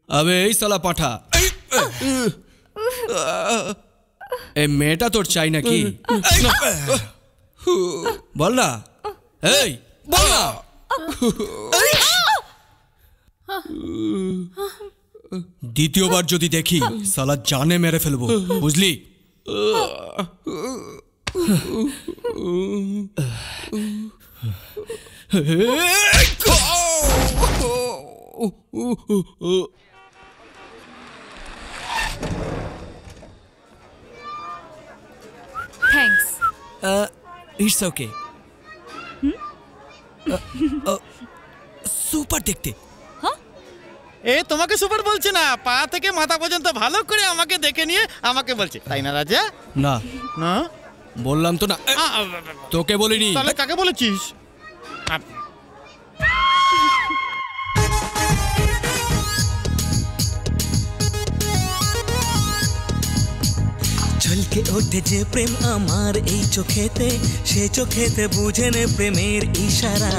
আবে এই সালা পাঠা, এই মেয়েটা তোর চাই নাকি? বল না, এই বল না। দ্বিতীয়বার যদি দেখি সালা জানে মেরে ফেলবো, বুঝলি? থ্যাঙ্কস। It's okay. সুপার দেখতে। এ তোমাকে সুপার বলছে না, পা থেকে মাথা পর্যন্ত ভালো করে আমাকে দেখে নিয়ে আমাকে বলছে, তাই না রাজা? না না, বললাম তো না, তোকে বলিনি। তাহলে কাকে বলেছিস? ঝলকে ওঠে যে প্রেম আমার এই চোখেতে, সে চোখেতে বুঝে নে প্রেমের ইশারা।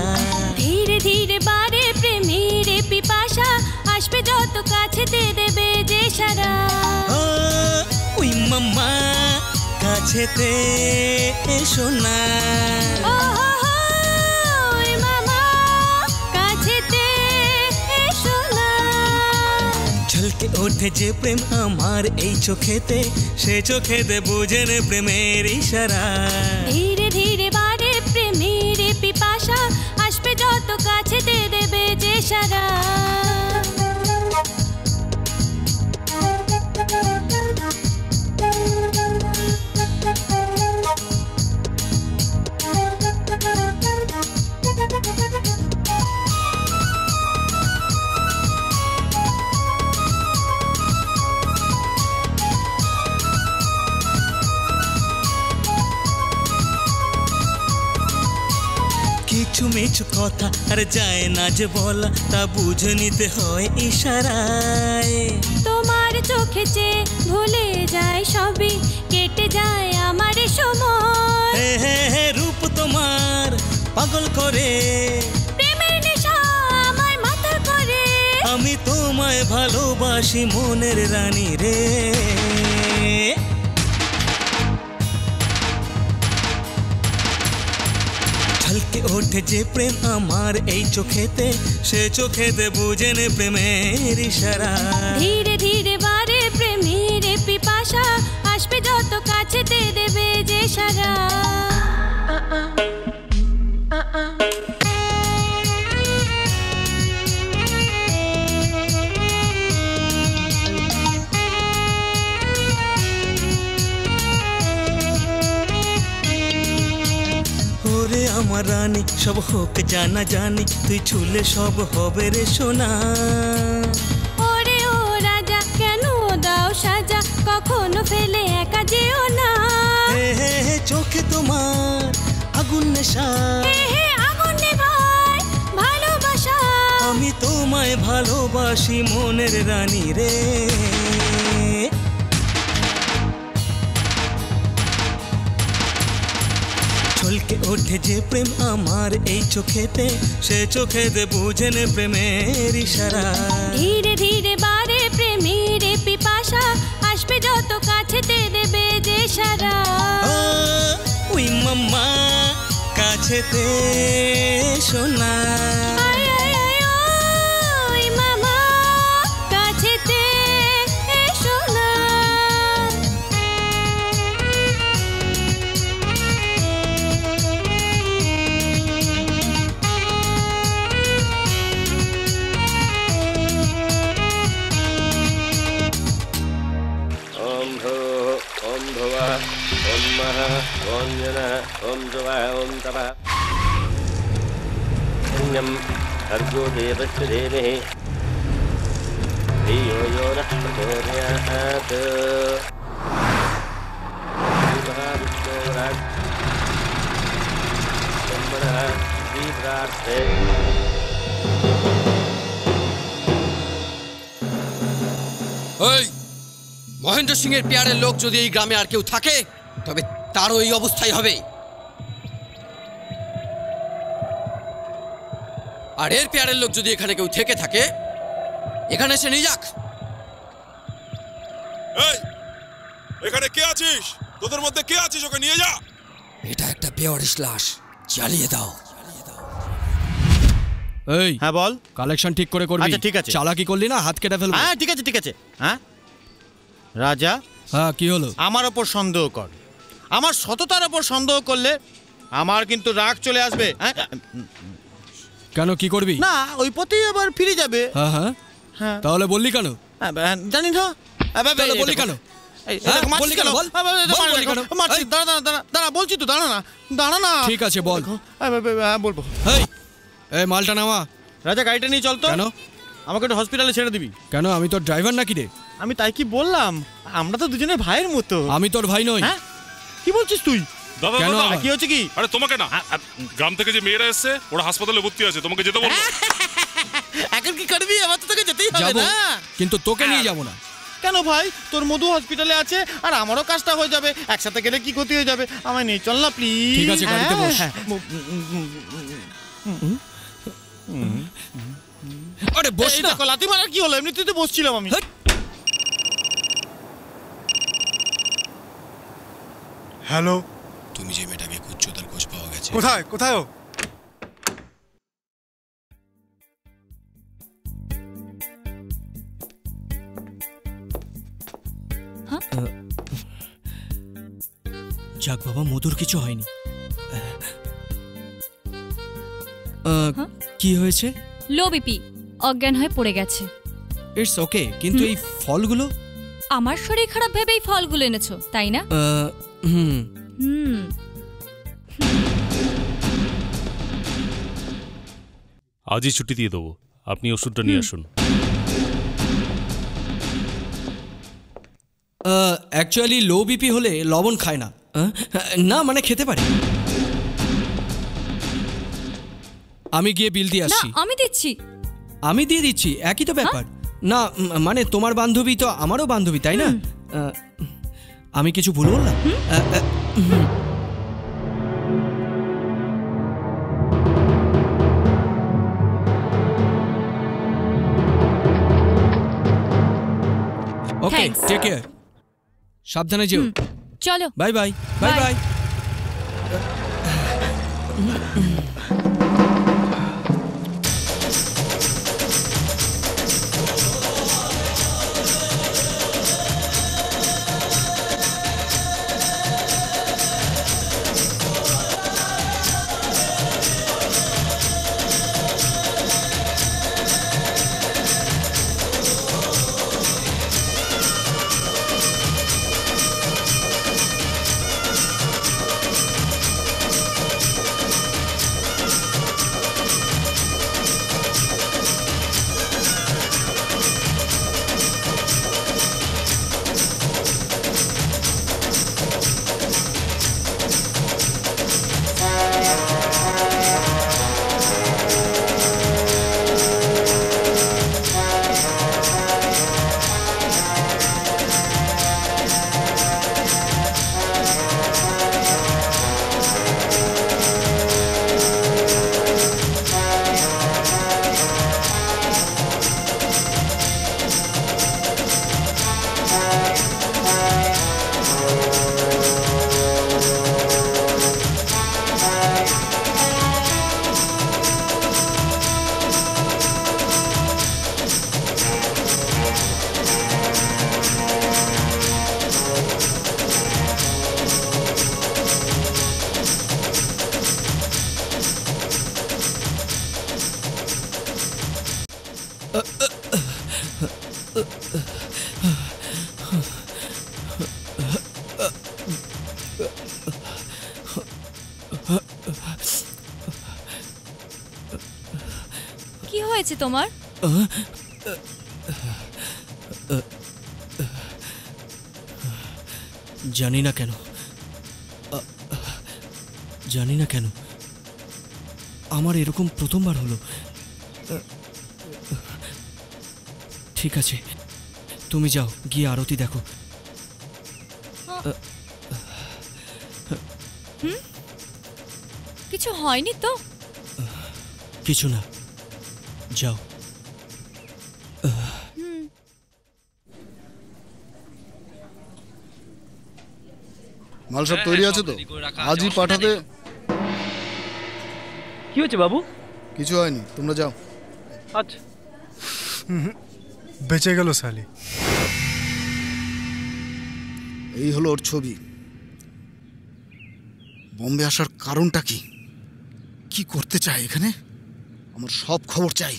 ধীরে ধীরে বাড়ে প্রেমের পিপাসা, আসবে যত কাছেতে দেবে যে সারা। ওই মাম্মা কাছেতে এসো না, ঝলকে ওঠে যে প্রেম আমার এই চোখেতে, সে চোখেতে বুঝে নে প্রেমের ইশারা। ধীরে ধীরে বাড়ে প্রেমের পিপাসা, আসবে যত কাছেতে দেবে যে সারা। কিছু মিছু কথা আর যায় না যে বলা, তা বুঝে নিতে হয় ইশারায়। তোমার চোখে চেয়ে ভুলে যায় সবই, কেটে যায় আমার সময়। হে হে হে রূপ তোমার পাগল করে, প্রেমের নেশা আমায় মাথা করে। আমি তোমায় ভালোবাসি মনের রানী রে। ঝলকে ওঠে যে প্রেম আমার এই চোখেতে, সে চোখেতে বুঝে নে প্রেমের ইশারা। ধীরে ধীরে বাড়ে প্রেমের পিপাসা, আসবে যত কাছেতে দেবে যে সারা। আমার রানী সব হোক জানা জানি, তুই ছুলে সব হবে রে সোনা। ওরে ও রাজা কেন দাও সাজা, কখনো ফেলে একা যেও না। হে হে হে চোখে তোমার আগুন নেশা, হে হে আগুন নেভায় ভালোবাসা। আমি তোমায় ভালোবাসি মনের রানী রে। ঝলকে ওঠে যে প্রেম আমার এই চোখেতে, সে চোখেতে বুঝে নে প্রেমের ইশারা। ধীরে ধীরে বাড়ে প্রেমের পিপাসা, আসবে যত কাছেতে দেবে যে সারা। ওই মাম্মা কাছে কাছেতে সোনা ওই মামা কাছেতে এসো না ओम भूः ओम भुवः ओम महः ओम जनः ओम ध्रुवः ओम तपः पुण्यं भर्गो देवस्य धीमहि धियो यो नः प्रचोदयात् श्रीमहाविष्णुराज ब्रह्मणः श्रीप्रार्थे ওই মহেন্দ্র সিং এর পেয়ারের লোক যদি এই গ্রামে আর কেউ থাকে তবে তারও এই অবস্থাই হবে। আর এর পেয়ারের লোক যদি এখানে কেউ থেকে থাকে এখানে এসে নিয়ে যাক। এই এখানে কে আছিস? তোদের মধ্যে কে আছিস? ওকে নিয়ে যা। এটা একটা বেওয়ারিশ লাশ, জ্বালিয়ে দাও। এই হ্যাঁ বল। কালেকশন ঠিক করে করবি। আচ্ছা ঠিক আছে। চালাকি করলি না হাত কেটে ফেলবো। হ্যাঁ ঠিক আছে ঠিক আছে। হ্যাঁ রাজা, হ্যাঁ কি হলো? আমার ওপর সন্দেহ কর। আমার সততার ওপর সন্দেহ করলে আমার কিন্তু রাগ চলে আসবে। কেন কি করবি? না ওই পথেই আবার ফিরে যাবে। হ্যাঁ হ্যাঁ হ্যাঁ তাহলে বললি কেন? জানি না। তাহলে বললি কেন? বললি কেন বল? বললি কেন? দাঁড়া দাঁড়া দাঁড়া বলছি তো, দাঁড়া না দাঁড়া না। ঠিক আছে বল। হ্যাঁ বলবো। এই মালটা নামা। রাজা গাড়িটা নিয়ে চল তো। কেন? আমাকে একটু হসপিটালে ছেড়ে দিবি। কেন আমি তোর ড্রাইভার নাকি রে? আমি তাই কি বললাম, আমরা তো দুজনে ভাইয়ের মতো। আমি তোর ভাই নই। হ্যাঁ কি বলছিস তুই? দাদা কেন দাদা কি হচ্ছে কি? আরে তোমাকে না, গ্রাম থেকে যে মেয়েরা এসেছে ওরা হাসপাতালে ভর্তি আছে, তোমাকে যেতে বলবো। এখন কি করবি? আমার তো তোকে যেতেই হবে যাবো, না। কিন্তু তোকে নিয়ে যাবো না। কেন ভাই? তোর মধু হসপিটালে আছে আর আমারও কাজটা হয়ে যাবে, একসাথে গেলে কি ক্ষতি হয়ে যাবে? আমায় নিয়ে চল না প্লিজ। ঠিক আছে গাড়িতে বস। আরে বস না। লাথি মারা কি হলো? এমনিতেই তো বসছিলাম আমি। হ্যালো, তুমি যে মেয়েটাকে খুঁজছো তার খোঁজ পাওয়া গেছে? কোথায় কোথায় ও? যাক বাবা, মধুর কিছু হয়নি। কি হয়েছে? লো বিপি, অজ্ঞান হয়ে পড়ে গেছে। ইটস ওকে, কিন্তু এই ফলগুলো? আমার শরীর খারাপ ভেবেই ফলগুলো এনেছো তাই না? হুম হুম আজই ছুটি দিয়ে দেবো, আপনি ওষুধটা নিয়ে আসুন। অ্যাকচুয়ালি লো বিপি হলে লবণ খায় না। না মানে খেতে পারে। আমি গিয়ে বিল দিয়ে আসছি। না আমি দিচ্ছি। আমি দিয়ে দিচ্ছি, একই তো ব্যাপার। না মানে তোমার বান্ধবী তো আমারও বান্ধবী তাই না? আমি কিছু ভুল বললাম? ওকে টেক কেয়ার, সাবধানে যেও। চলো বাই বাই। Bye bye. কি হয়েছে তোমার? জানি না কেন, জানি না কেন আমার এরকম প্রথমবার হলো। ঠিক আছে, তুমি যাও, গিয়ে আরতি দেখো। কিছু হয়নি তো? কিছু না, যাও। মাল সব তৈরি আছে তো? আজই পাঠাতে। কি হয়েছে বাবু? কিছু হয়নি, তোমরা যাও। আচ্ছা। বেঁচে গেল শালি। এই হলো ওর ছবি। বম্বে আসার কারণটা কি? কি করতে চায় এখানে? আমার সব খবর চাই।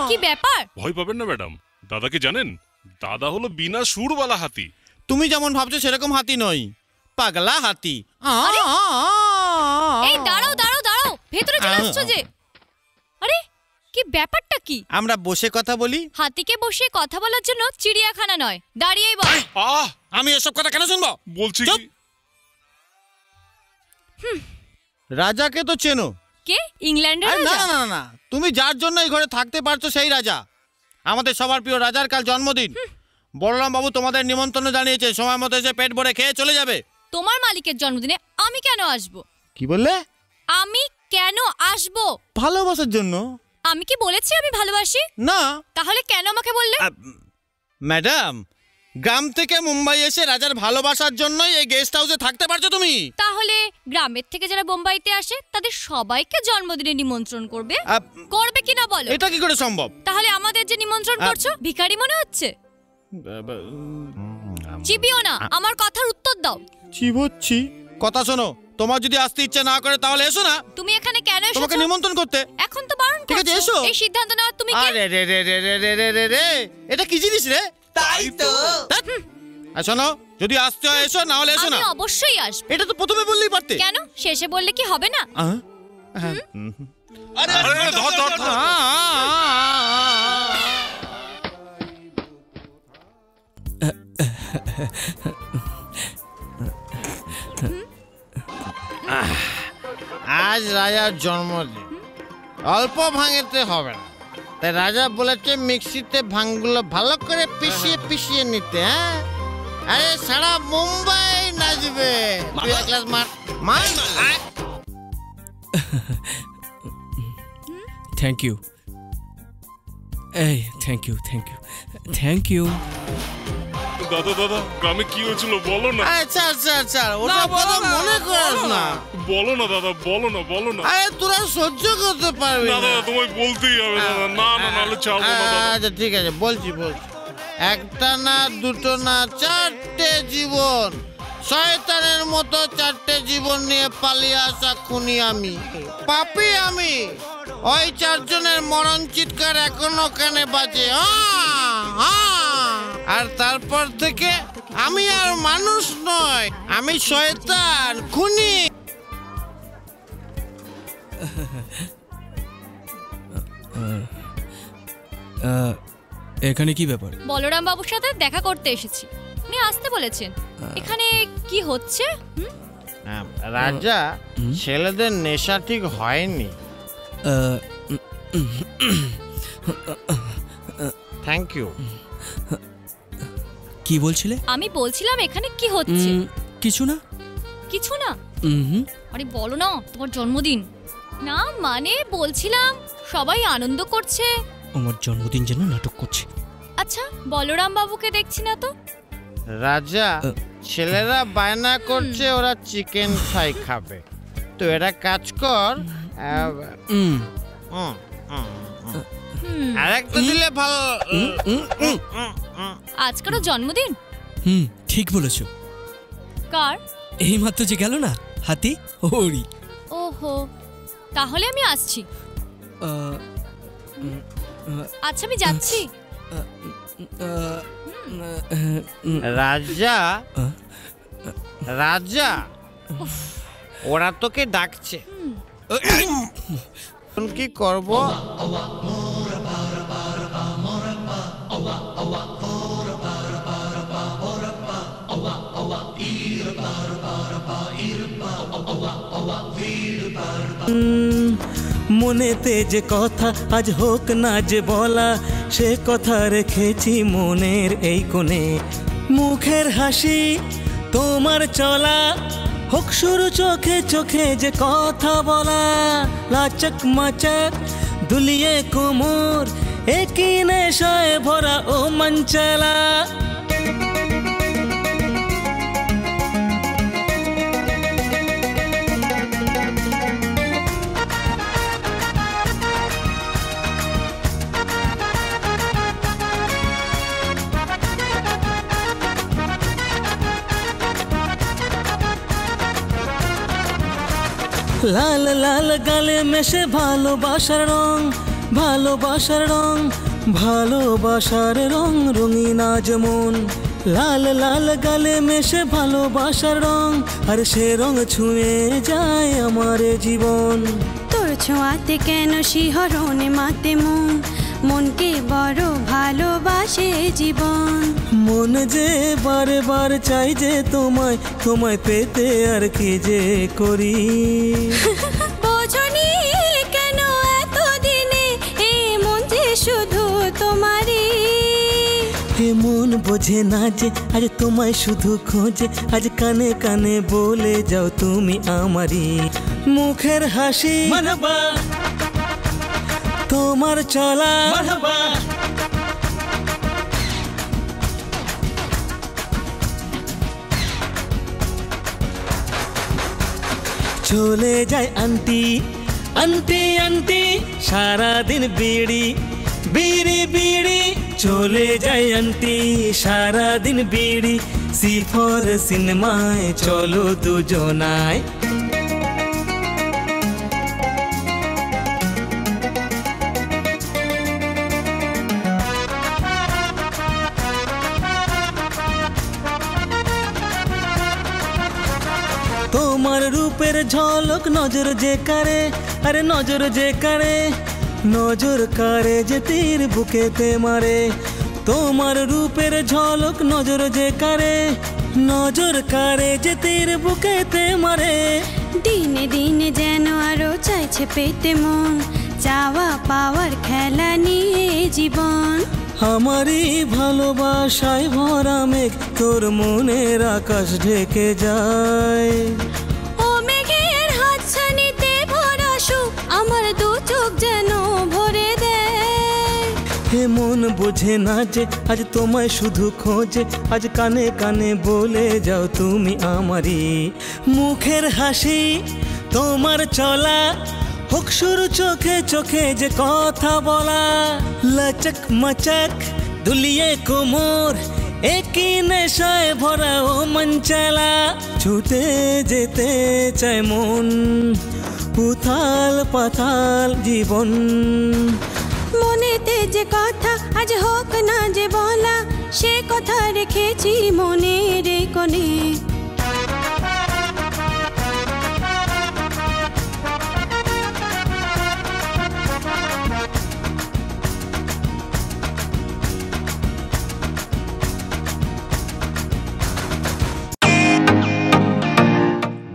কি ব্যাপার? ভয় পাবেন না ম্যাডাম, দাদাকে জানেন? দাদা হলো বিনা সুরওয়ালা হাতি। তুমি যেমন ভাবছো সেরকম হাতি নই, পাগলা হাতি। এই দাঁড়াও দাঁড়াও দাঁড়াও, ভেতরে চলে আসছো যে? আরে কি ব্যাপারটা কি? আমরা বসে কথা বলি। হাতিকে বসে কথা বলার জন্য চিড়িয়াখানা নয়, দাঁড়িয়েই বল। আমি এসব কথা কেন শুনবো? বলছি রাজাকে তো চেনো? কে? ইংল্যান্ডের না রাজা? না না না, তুমি যার জন্য এই ঘরে থাকতে পারছো সেই রাজা। আমাদের সবার প্রিয় রাজার কাল জন্মদিন। বলরাম বাবু তোমাদের নিমন্ত্রণ জানিয়েছে, সময় মতো এসে পেট ভরে খেয়ে চলে যাবে। তোমার মালিকের জন্মদিনে আমি কেন আসব? কি বললে? আমি কেন আসব? ভালোবাসার জন্য। আমি কি বলেছি আমি ভালোবাসি? না। তাহলে কেন আমাকে বললে? ম্যাডাম, গ্রাম থেকে মুম্বাই এসে রাজার ভালোবাসার জন্যই এই গেস্ট হাউসে থাকতে পারছো তুমি। তাহলে গ্রামের থেকে যারা বোম্বাইতে আসে তাদের সবাইকে জন্মদিনে নিমন্ত্রণ করবে? করবে কিনা বলো? এটা কি করে সম্ভব? তাহলে আমাদের যে নিমন্ত্রণ করছো ভিখারি মনে হচ্ছে? চিবিও না, আমার কথার উত্তর দাও। চিবোচ্ছি। কথা শোনো, তোমার যদি আসতে ইচ্ছা না করে তাহলে এসো না। তুমি এখানে কেন এসেছো? তোমাকে নিমন্ত্রণ করতে। এখন তো বারণ করছো। ঠিক আছে, এসো। এই সিদ্ধান্ত নাও তুমি কে? আরে রে রে রে রে রে রে রে রে, এটা কি জিনিস রে? তাই তো। শোনো, যদি আসতে হয় এসো, না হলে এসো না। আমি অবশ্যই আসব। এটা তো প্রথমে বললেই পারতে। কেন? শেষে বললে কি হবে না? আরে ধর ধর ধর। আজ রাজার জন্মদিন, অল্প ভাঙতে হবে না। তাই রাজা বলেছে মিক্সিতে ভাঙগুলো ভালো করে পিষিয়ে পিষিয়ে নিতে। হ্যাঁ, আরে সারা মুম্বাই নাচবে। তুই এক গ্লাস মার মার। Thank you. এই thank you thank you thank you. দাদা দাদা, গ্রামে কি হয়েছিল বলো না। আচ্ছা আচ্ছা আচ্ছা, ওটা কথা মনে করিস না। বলো না দাদা, বলো না বলো না। আরে তোরা সহ্য করতে পারবি না দাদা, তোমায় বলতেই হবে দাদা। না না, নাহলে ছাড়বো না দাদা। আচ্ছা ঠিক আছে, বলছি বলছি। একটা না, দুটো না, 4টে জীবন। শয়তানের মতো 4টে জীবন নিয়ে পালিয়ে আসা খুনি আমি, পাপী আমি। ওই 4 জনের মরণ চিৎকার এখনো কানে বাজে। আর তারপর থেকে আমি আর মানুষ নয়, আমি শয়তান, খুনি। এখানে কি ব্যাপার? বলরাম বাবুর সাথে দেখা করতে এসেছি, উনি আসতে বলেছেন। এখানে কি হচ্ছে? রাজা, ছেলেদের নেশা ঠিক হয়নি। Thank you. কি বলছিলে? আমি বলছিলাম এখানে কি হচ্ছে? কিছু না। কিছু না? আরে বলো না, তোমার জন্মদিন। না মানে বলছিলাম সবাই আনন্দ করছে। আমার জন্মদিন যেন নাটক করছে। আচ্ছা, বলরাম বাবুকে দেখছি না তো। রাজা, ছেলেরা বায়না করছে ওরা চিকেন ফ্রাই খাবে, তো এটা কাজ কর। আরেকটা দিলে ভালো। আজকারও জন্মদিন? ঠিক বলেছো। কার? এই মাত্র যে গেল না, হাতি ওরি। ওহো, তাহলে আমি আসছি। আচ্ছা আমি যাচ্ছি। রাজা রাজা ওরা তোকে ডাকছে। কি করব? মনেতে যে কথা আজ হোক না যে বলা, সে কথা রেখেছি মনের এই কোণে। মুখের হাসি তোমার চলা হোক শুরু চোখে চোখে যে কথা বলা। লাচক মাচক দুলিয়ে কোমর একই নেশায় ভরা ও মঞ্চলা। লাল লাল গালে মেশে ভালোবাসার রং, ভালোবাসার রং, ভালোবাসার রং রঙিন আজ মন। লাল লাল গালে মেশে ভালোবাসার রং, আর সে রং ছুঁয়ে যায় আমার জীবন। তোর ছোঁয়াতে কেন শিহরণে মাতে মন, মনকে বড় ভালোবাসে জীবন। মন যে বারে বার চাই যে তোমায়, তোমায় পেতে আর কি যে করি। বোঝনি কেন এতদিনে এই মন যে শুধু তোমারই। হে মন বোঝে না যে আজ তোমায় শুধু খোঁজে, আজ কানে কানে বলে যাও তুমি আমারই। মুখের হাসি মারহাবা, তোমার চলা মারহাবা। চলে যায় আন্টি আন্টি আন্টি, সারাদিন বিড়ি বিড়ি বিড়ি। চলে যায় আন্টি সারাদিন বিড়ি, সিফর সিনেমায় চলো দুজনায়। তোমার রূপের ঝলক নজর যে কারে, আরে নজর যে কারে, নজর কারে যে তীর বুকেতে মারে। তোমার রূপের ঝলক নজর যে কারে, নজর কারে যে তীর বুকেতে মারে। দিনে দিনে যেন আরো চাইছে পেতে মন, চাওয়া পাওয়ার খেলা নিয়ে জীবন। আমারই ভালোবাসায় ভরা মেঘ তোর মনের আকাশ ঢেকে যায়। ও মেঘের হাতছানিতে ভরা সুখ আমার দু চোখ যেন ভরে দেয়। হে মন বোঝে না যে আজ তোমায় শুধু খোঁজে, আজ কানে কানে বলে যাও তুমি আমারই। মুখের হাসি তোমার চলা হোক শুরু চোখে চোখে যে কথা বলা। লচক মচক দুলিয়ে কোমর একই নেশায় ভরা ও মঞ্চলা। ছুটে যেতে চায় মন উথাল পাতাল জীবন। মনেতে যে কথা আজ হোক না যে বলা, সে কথা রেখেছি মনের কোণে।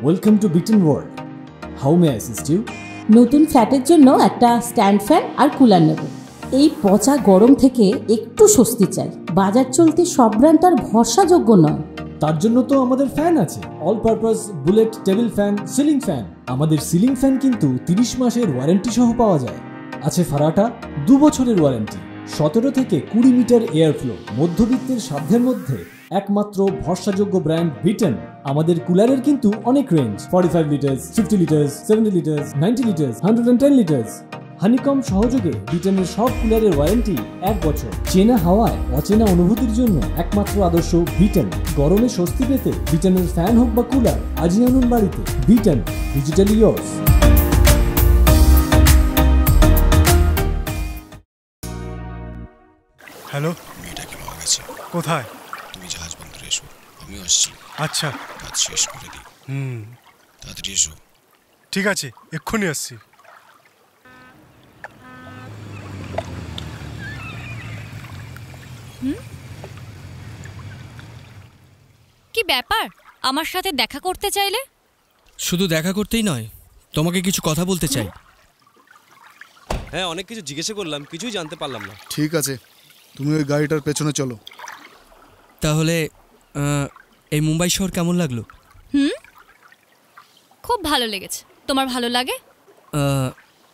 Welcome to beaten world, how may I assist you? নতুন ফ্ল্যাটের জন্য একটা স্ট্যান্ড ফ্যান আর কুলার নেব। এই পচা গরম থেকে একটু স্বস্তি চাই। বাজার চলতে সব ব্র্যান্ড তো আর ভরসাযোগ্য নয়। তার জন্য তো আমাদের ফ্যান আছে, all purpose bullet table fan, ceiling fan. আমাদের সিলিং ফ্যান কিন্তু 30 মাসের ওয়ারেন্টি সহ পাওয়া যায়। আছে ফারাটা 2 বছরের ওয়ারেন্টি, 17 থেকে 20 মিটার এয়ার ফ্লো, মধ্যবিত্তের সাধ্যের মধ্যে একমাত্র ভরসাযোগ্য ব্র্যান্ড বিটেন। আমাদের কুলারের কিন্তু অনেক range, 45 litres, 50 litres, 70 litres, 90 litres, 110 litres. Honeycomb সহযোগে বিটেনের সব কুলারের ওয়ারেন্টি 1 বছর। চেনা হাওয়ায় অচেনা অনুভূতির জন্য একমাত্র আদর্শ বিটেন। গরমে স্বস্তি পেতে বিটেনের ফ্যান হোক বা কুলার আজই আনুন বাড়িতে। Beaten, digitally yours. হ্যালো, মেয়েটাকে পাওয়া গেছে। কোথায়? তুমি জাহাজ বন্দরে এসো, আমিও আসছি। আচ্ছা, কাজ শেষ করে দিই। তাড়াতাড়ি এসো। ঠিক আছে, এক্ষুনি আসছি। কি ব্যাপার, আমার সাথে দেখা করতে চাইলে? শুধু দেখা করতেই নয়, তোমাকে কিছু কথা বলতে চাই। হ্যাঁ, অনেক কিছু জিজ্ঞাসা করলাম, কিছুই জানতে পারলাম না। ঠিক আছে, তুমি ওই গাড়িটার পেছনে চলো। তাহলে এই মুম্বাই শহর কেমন লাগলো? খুব ভালো লেগেছে। তোমার ভালো লাগে?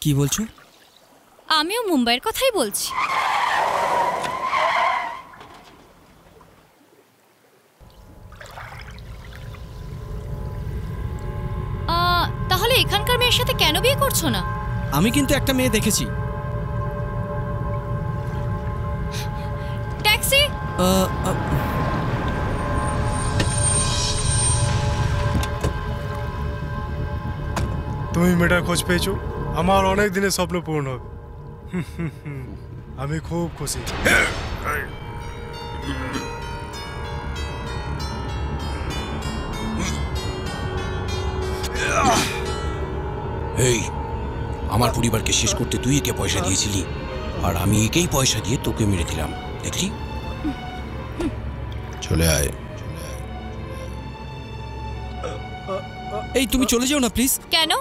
কি বলছো? আমিও মুম্বাইয়ের কথাই বলছি। তাহলে এখানকার মেয়ের সাথে কেন বিয়ে করছো না? আমি কিন্তু একটা মেয়ে দেখেছি। ট্যাক্সি! তুমি মেয়েটার খোঁজ পেয়েছো? আমার অনেক দিনের স্বপ্ন পূর্ণ হবে। আমি খুব খুশি। এই, আমার পরিবারকে শেষ করতে তুই একে পয়সা দিয়েছিলি, আর আমি একেই পয়সা দিয়ে তোকে মেরে দিলাম, দেখলি? চলে আয়। এই, তুমি চলে যাও না প্লিজ। কেন?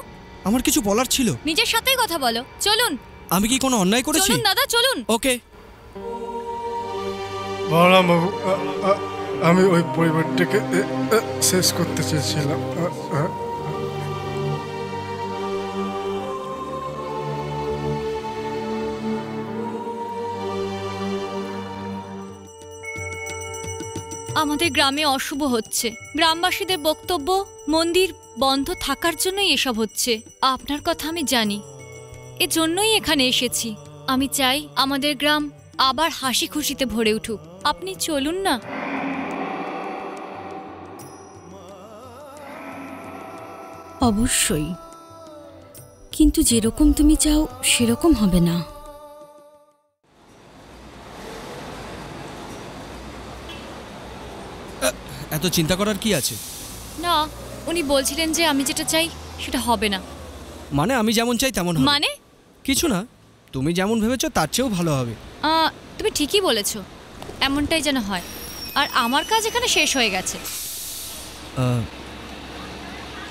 আমার কিছু বলার ছিল। নিজের সাথেই কথা বলো। চলুন। আমি কি কোনো অন্যায় করেছি? চলুন দাদা, চলুন। ওকে। বলরাম বাবু, আমি ওই পরিবারটাকে শেষ করতে চেয়েছিলাম। আমাদের গ্রামে অশুভ হচ্ছে। গ্রামবাসীদের বক্তব্য মন্দির বন্ধ থাকার জন্যই এসব হচ্ছে। আপনার কথা আমি জানি, এজন্যই এখানে এসেছি। আমি চাই আমাদের গ্রাম আবার হাসি খুশিতে ভরে উঠুক। আপনি চলুন না। অবশ্যই, কিন্তু যেরকম তুমি চাও সেরকম হবে না। এত চিন্তা করার কি আছে? না, উনি বলছিলেন যে আমি যেটা চাই সেটা হবে না। মানে আমি যেমন চাই তেমন হবে? মানে কিছু না, তুমি যেমন ভেবেছো তার চেয়েও ভালো হবে। তুমি ঠিকই বলেছো, এমনটাই যেন হয়। আর আমার কাজ এখানে শেষ হয়ে গেছে।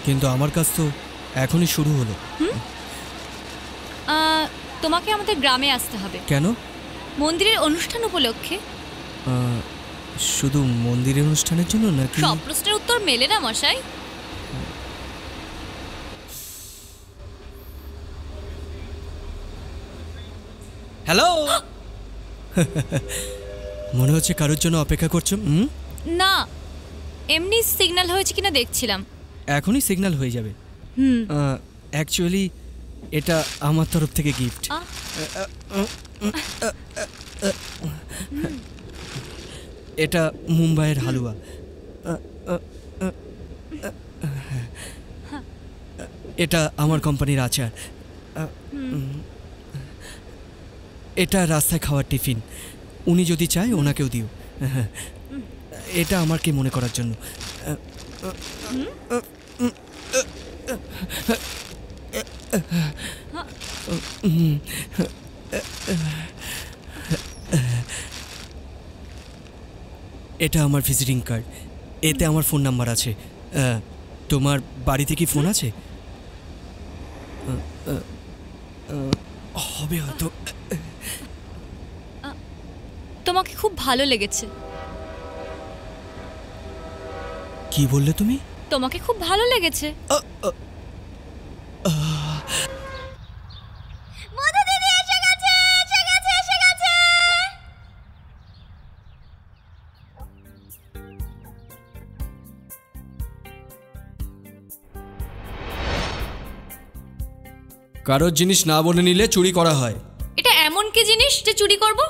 কিন্তু আমার কাজ তো এখনই শুরু হলো। তোমাকে আমাদের গ্রামে আসতে হবে। কেন? মন্দিরের অনুষ্ঠান উপলক্ষে। শুধু মন্দিরের অনুষ্ঠানের জন্য নাকি? সব প্রশ্নের উত্তর মেলে না মশাই। হ্যালো। মনে হচ্ছে কারোর জন্য অপেক্ষা করছো। না, এমনি সিগন্যাল হয়েছে কিনা দেখছিলাম। এখনই সিগন্যাল হয়ে যাবে। অ্যাকচুয়ালি এটা আমার তরফ থেকে গিফট। এটা মুম্বাইয়ের হালুয়া। এটা আমার কোম্পানির আচার। এটা রাস্তায় খাওয়ার টিফিন। উনি যদি চায় ওনাকেও দিও। এটা আমাকে মনে করার জন্য। এটা আমার ভিজিটিং কার্ড। এতে আমার ফোন নাম্বার আছে। তোমার বাড়িতে কি ফোন আছে? হবে হয়তো। তোমাকে খুব ভালো লেগেছে। কি বললে তুমি? তোমাকে খুব ভালো লেগেছে। মধু দিদি এসে গেছে, এসে গেছে, এসে গেছে। কারোর জিনিস না বলে নিলে চুরি করা হয়। এটা এমন কি জিনিস যে চুরি করব?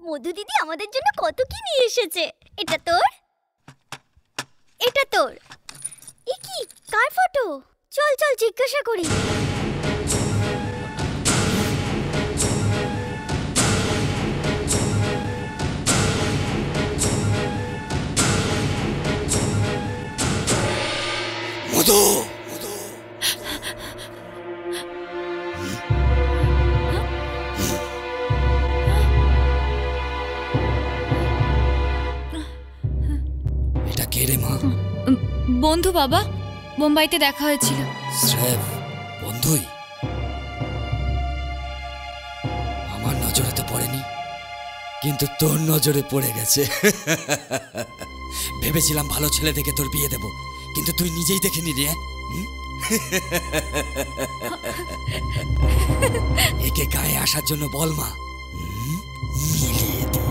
মধু দিদি আমাদের জন্য কত কি নিয়ে এসেছে। এটা তোর, এটা তোর, কার ফটো? চল চল জিজ্ঞাসা করি। মধু এটা কে রে মা? বন্ধু বাবা, বোম্বাইতে দেখা হয়েছিল। স্রেফ বন্ধুই? আমার নজরে তো পড়েনি, কিন্তু তোর নজরে পড়ে গেছে। ভেবেছিলাম ভালো ছেলে দেখে তোর বিয়ে দেব, কিন্তু তুই নিজেই দেখে নিলি। একে গায়ে আসার জন্য বল মা, মিলিয়ে দে।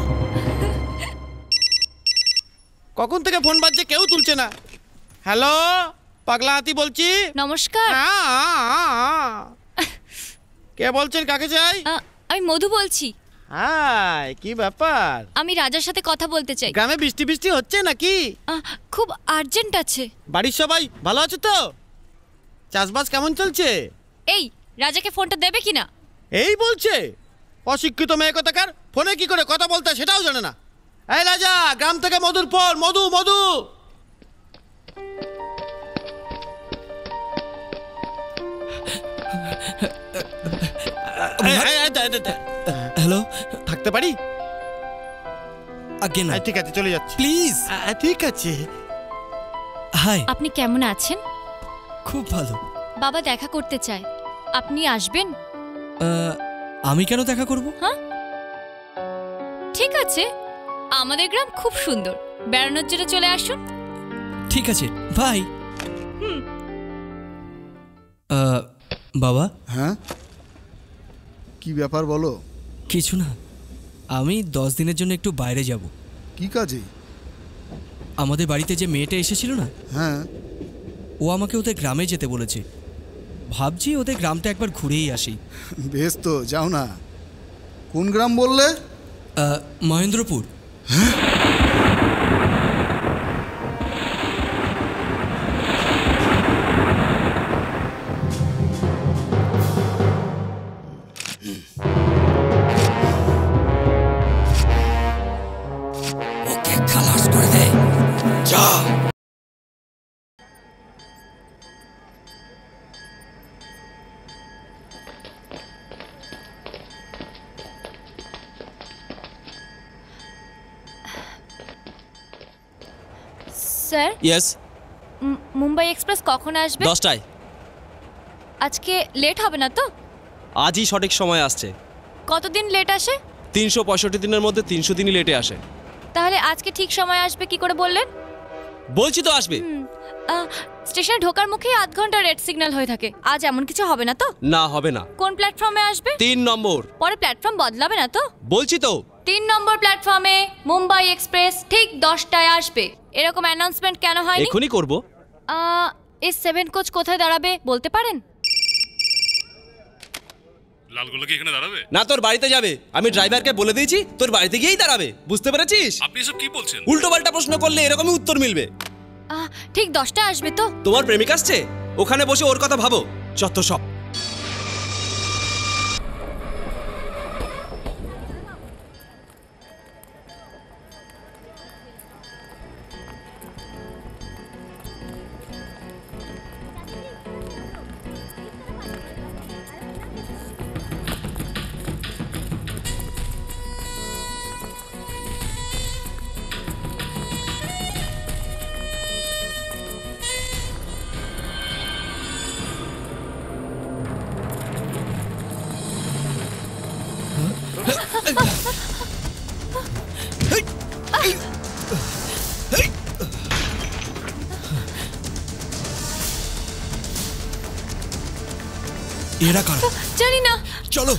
কখন থেকে ফোন বাজছে, কেউ তুলছে না। হ্যালো, পাগলা হাতি বলছি। নমস্কার। কে বলছেন, কাকে চাই? আমি মধু বলছি। হাই, কি ব্যাপার? আমি রাজার সাথে কথা বলতে চাই। গ্রামে বৃষ্টি বৃষ্টি হচ্ছে নাকি? খুব আর্জেন্ট আছে। বাড়ির সবাই ভালো আছে তো? চাষবাস কেমন চলছে? এই রাজাকে ফোনটা দেবে কিনা? এই বলছে অশিক্ষিত মেয়ে কথাকার, ফোনে কি করে কথা বলতে সেটাও জানে না। এই রাজা, গ্রাম থেকে মধুর ফোন। মধু মধু। হ্যালো, থাকতে পারি? আগে না। ঠিক আছে, চলে যাচ্ছি। প্লিজ। ঠিক আছে। হাই। আপনি কেমন আছেন? খুব ভালো। বাবা দেখা করতে চায়, আপনি আসবেন? আমি কেন দেখা করব? হ্যাঁ, ঠিক আছে, আমাদের গ্রাম খুব সুন্দর, বেড়ানোর জন্য চলে আসুন। ঠিক আছে, বাই। বাবা। হ্যাঁ, কি ব্যাপার বলো? কিছু না, আমি 10 দিনের জন্য একটু বাইরে যাব। কি কাজে? আমাদের বাড়িতে যে মেয়েটা এসেছিল না, হ্যাঁ, ও আমাকে ওদের গ্রামে যেতে বলেছে। ভাবছি ওদের গ্রামটা একবার ঘুরেই আসি। বেশ তো, যাও না। কোন গ্রাম বললে? মহেন্দ্রপুর। ওকে খালাস করে দে, যা। স্যার। ইয়েস। মুম্বাই এক্সপ্রেস কখন আসবে? 10টায়। আজকে লেট হবে না তো? আজই সঠিক সময় আসছে। কতদিন লেট আসে? 365 দিনের মধ্যে 300 দিনই লেটে আসে। তাহলে আজকে ঠিক সময় আসবে কি করে বললেন? বলছি তো আসবে। স্টেশনে ঢোকার মুখেই আধ ঘন্টা রেড সিগন্যাল হয়ে থাকে। আজ এমন কিছু হবে না তো? না, হবে না। কোন প্ল্যাটফর্মে আসবে? 3 নম্বর। পরে প্ল্যাটফর্ম বদলাবে না তো? বলছি তো। 3 নম্বর প্ল্যাটফর্মে মুম্বাই এক্সপ্রেস ঠিক 10টায় আসবে। এরকম অ্যানাউন্সমেন্ট কেন হয়নি? এখনই করব। এই 7 কোচ কোথায় দাঁড়াবে বলতে পারেন? লালগোলা কি এখানে দাঁড়াবে? না, তোর বাড়িতে যাবে। আমি ড্রাইভারকে বলে দিয়েছি তোর বাড়িতে গিয়েই দাঁড়াবে। বুঝতে পেরেছিস? আপনি এসব কি বলছেন? উল্টো পাল্টা প্রশ্ন করলে এরকমই উত্তর মিলবে। ঠিক 10টায় আসবে তো? তোমার প্রেমিক আসছে, ওখানে বসে ওর কথা ভাবো। যত সব। এরা কারা? জানি না। চলো।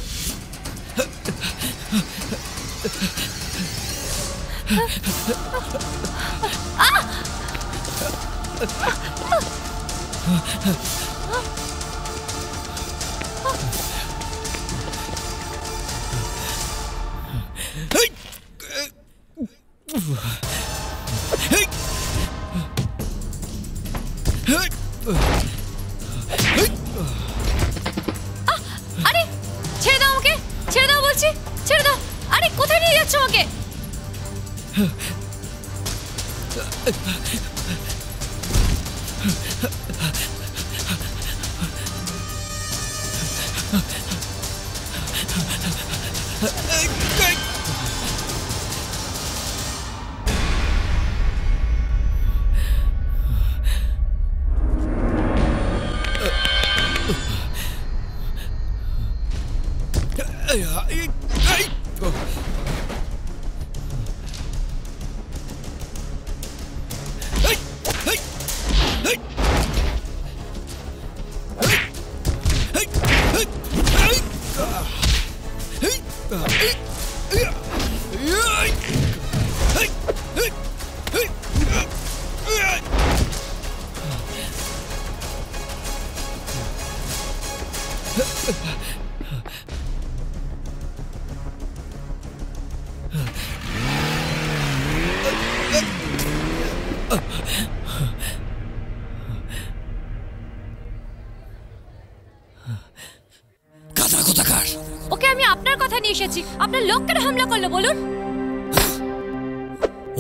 আরে ছেড়ে দাও আমাকে, ছেড়ে দাও বলছি, ছেড়ে দাও। আরে কোথায় নিয়ে যাচ্ছ আমাকে? ওকে আমি আপনার কথা নিয়ে এসেছি, আপনার লোক কেন হামলা করলো বলুন?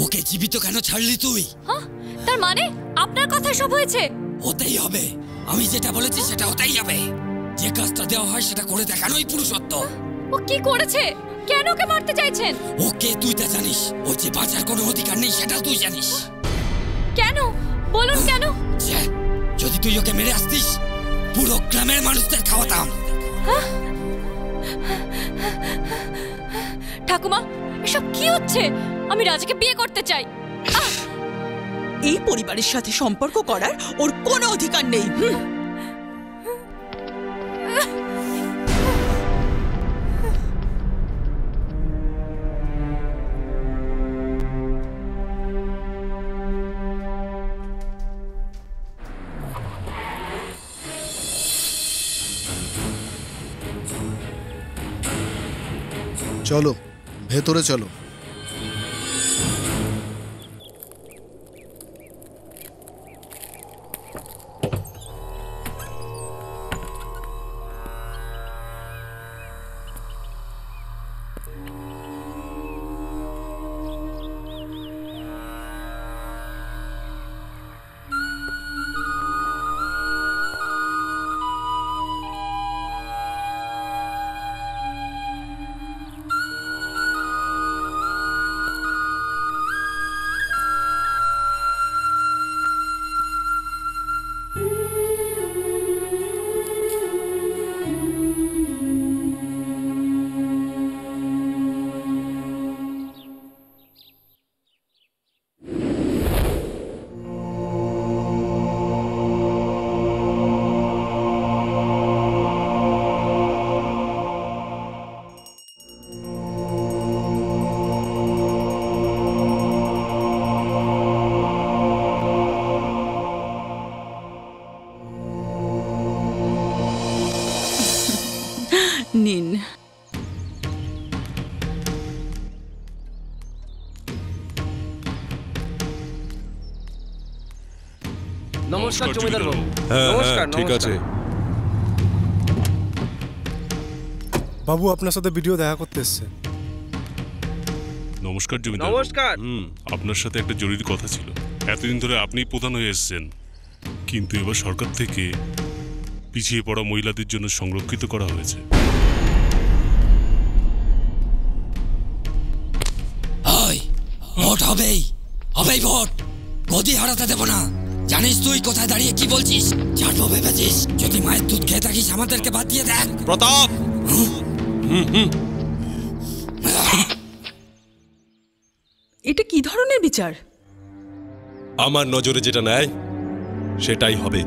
ওকে জীবিত কেন ছাড়লি তুই? হ্যাঁ, তার মানে আপনার কথা সব হয়েছে? হতেই হবে, আমি যেটা বলেছি সেটা হতেই হবে। যে কাজটা দেওয়া হয় সেটা করে দেখানোই পুরুষত্ব। ও কি করেছে? কেন ওকে মারতে চাইছেন? ওকে তুই তা জানিস, ওর যে বাঁচার কোনো অধিকার নেই সেটাও তুই জানিস। কেন বলুন কেন? যদি তুই ওকে মেরে আসতিস পুরো গ্রামের মানুষদের খাওয়াতাম। ঠাকুমা এসব কি হচ্ছে? আমি রাজাকে বিয়ে করতে চাই। এই পরিবারের সাথে সম্পর্ক করার ওর কোনো অধিকার নেই। চলো ভেতরে চলো। নিন। নমস্কার জমিদার বাবু। হ্যাঁ, নমস্কার, ঠিক আছে। বাবু আপনার সাথে ভিডিও দেখা করতে এসছে। নমস্কার জমিদার। নমস্কার। আপনার সাথে একটা জরুরি কথা ছিল। এতদিন ধরে আপনিই প্রধান হয়ে এসেছেন, কিন্তু এবার সরকার থেকে পিছিয়ে পড়া মহিলাদের জন্য সংরক্ষিত করা হয়েছে। ভোট হবেই, হবেই ভোট। গদি হারাতে দেব না। জানিস তুই কোথায় দাঁড়িয়ে কি বলছিস? ছাড়বো ভেবেছিস? যদি মায়ের দুধ খেয়ে থাকিস আমাদেরকে বাদ দিয়ে দেখ। প্রতাপ, এটা কি ধরনের বিচার? আমার নজরে যেটা নেয় সেটাই হবে।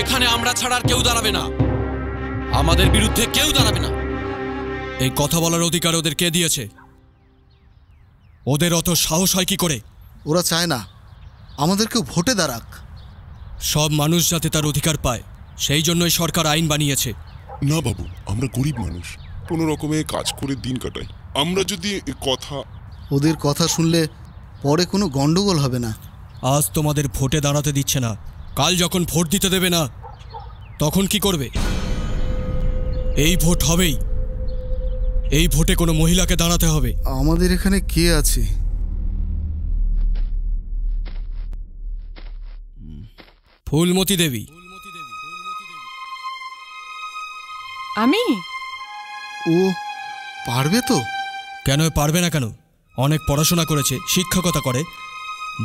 এখানে আমরা ছাড়া আর কেউ দাঁড়াবে না, আমাদের বিরুদ্ধে কেউ দাঁড়াবে না। এই কথা বলার অধিকার ওদের কে দিয়েছে? ওদের অত সাহস হয় কি করে? ওরা চায় না আমাদেরকেও ভোটে দাঁড়াক। সব মানুষ যাতে তার অধিকার পায় সেই জন্যই সরকার আইন বানিয়েছে। না বাবু, আমরা গরিব মানুষ, কোনো রকমে কাজ করে দিন কাটাই। আমরা যদি ওদের কথা শুনলে পরে কোনো গন্ডগোল হবে না। আজ তোমাদের ভোটে দাঁড়াতে দিচ্ছে না, কাল যখন ভোট দিতে দেবে না তখন কি করবে? এই ভোট হবেই, এই ভোটে কোনো মহিলাকে দাঁড়াতে হবে। আমাদের এখানে কে আছে? ফুলমতি দেবী। আমি? ও পারবে তো? কেন পারবে না কেন? অনেক পড়াশোনা করেছে, শিক্ষকতা করে,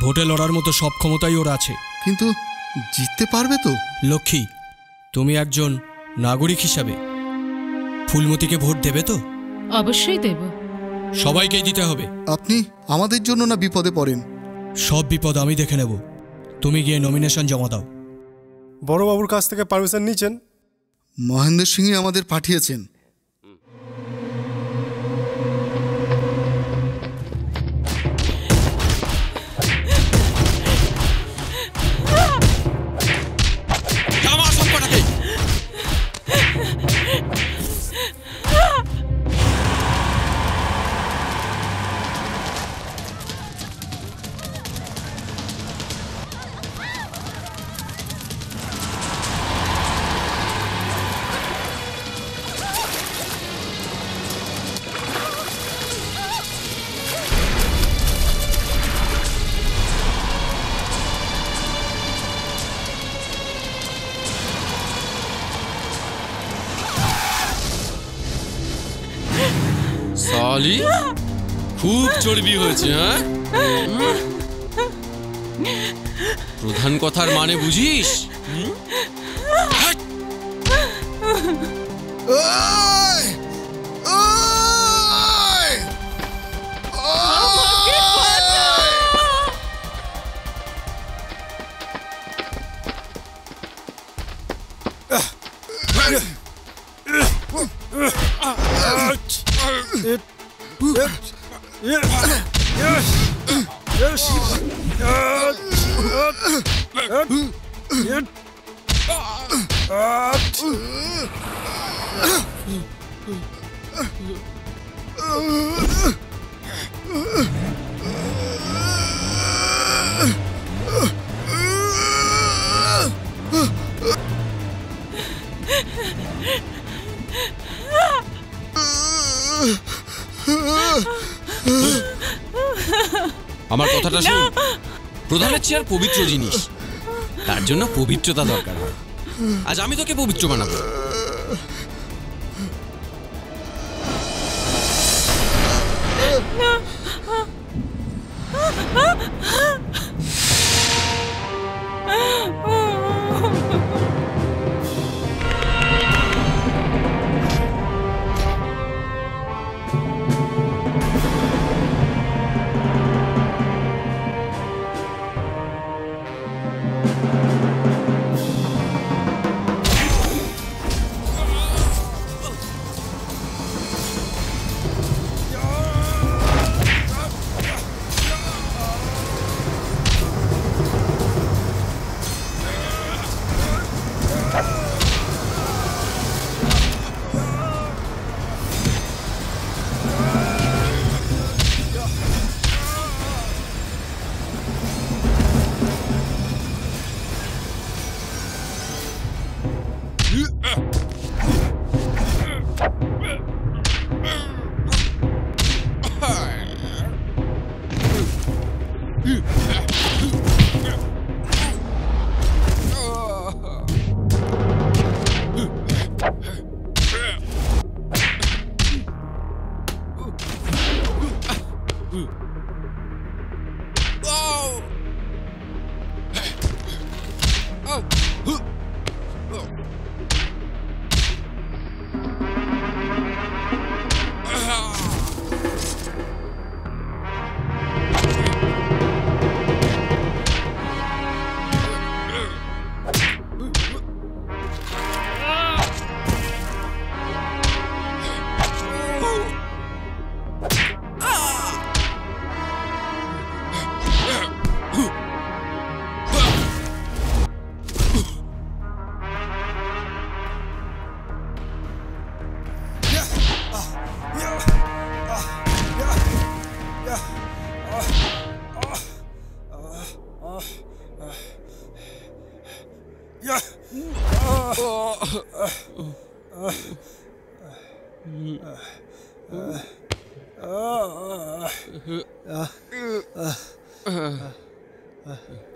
ভোটে লড়ার মতো সব ক্ষমতাই ওর আছে। কিন্তু জিততে পারবে তো? লক্ষ্মী, তুমি একজন নাগরিক হিসাবে ফুলমতিকে ভোট দেবে তো? অবশ্যই দেব। সবাইকেই দিতে হবে। আপনি আমাদের জন্য না বিপদে পড়েন? সব বিপদ আমি দেখে নেব, তুমি গিয়ে নমিনেশন জমা দাও। বড়বাবুর কাছ থেকে পারমিশন নিয়েছেন? মহেন্দ্র সিংই আমাদের পাঠিয়েছেন। সালি, খুব চর্বি হয়েছে। হ্যাঁ, প্রধান কথার মানে বুঝিস? আমার কথাটা শুন, প্রধানের চেয়ার পবিত্র জিনিস, তার জন্য পবিত্রতা দরকার হয়। আজ আমি তোকে পবিত্র বানাবো।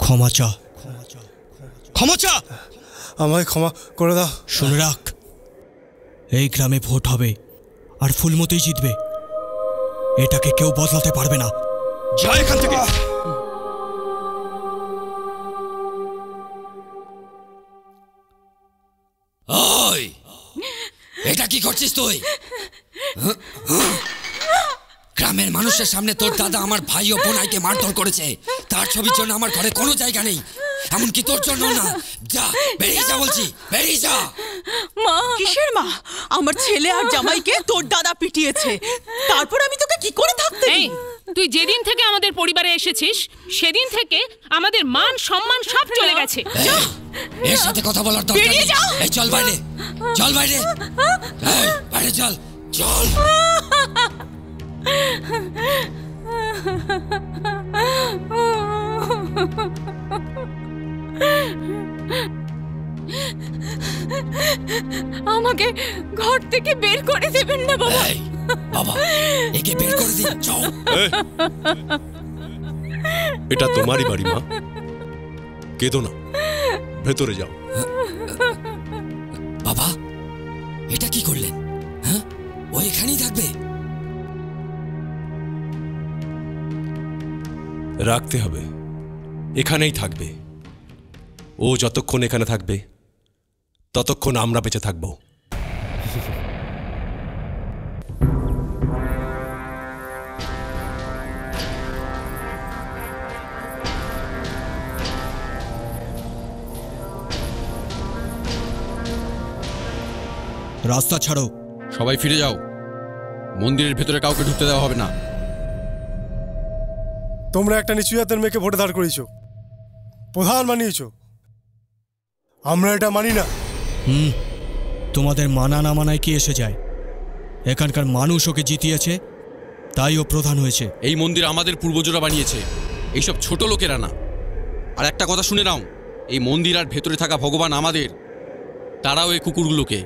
ক্ষমা চা, ক্ষমা চা। আমায় ক্ষমা করে দাও। শুনে রাখ, এই গ্রামে ভোট হবে আর ফুলমতিই জিতবে। এটাকে কেউ বদলাতে পারবে না। যা এখান থেকে। ওই, এটা কি করছিস তুই? গ্রামের মানুষের সামনে তোর দাদা আমার ভাই ও বোনাইকে মারধর করেছে। তার ছবির জন্য আমার ঘরে কোনো জায়গা নেই, এমনকি তোর জন্য না। যা, বেরিয়ে যা বলছি, বেরিয়ে যা। মা, কিসের মা? আমার ছেলে আর জামাইকে তোর দাদা পিটিয়েছে, তারপর আমি তোকে কি করে থাকতে দিই? তুই যেদিন থেকে আমাদের পরিবারে এসেছিস সেদিন থেকে আমাদের মান সম্মান সব চলে গেছে। এর সাথে কথা বলার দরকার নেই। এই চল বাইরে, চল বাইরে, এই বাইরে চল, চল। আমাকে ঘর থেকে বের করে দেবেন না বাবা। বাবা, একে বের করে দিন, যাও। এটা তোমারই বাড়ি মা, কেঁদো না, ভেতরে যাও। বাবা, এটা কি করলেন? হ্যাঁ, ও এখানেই থাকবে? রাখতে হবে, এখানেই থাকবে। ও যতক্ষণ এখানে থাকবে ততক্ষণ আমরা বেঁচে থাকব। রাস্তা ছাড়ো। সবাই ফিরে যাও, মন্দিরের ভেতরে কাউকে ঢুকতে দেওয়া হবে না। তোমরা একটা নিচু জাতের মেয়েকে ভোটে দাঁড় করিয়েছো, প্রধান বানিয়েছো। আমরা এটা মানি না। তোমাদের মানা না মানায় কি এসে যায়? এখানকার মানুষ ওকে জিতিয়েছে, তাই ও প্রধান হয়েছে। এই মন্দির আমাদের পূর্বজরা বানিয়েছে, এইসব ছোট লোকেরা না। আর একটা কথা শুনে নাও, এই মন্দির আর ভেতরে থাকা ভগবান আমাদের, তারাও এই কুকুরগুলোকে।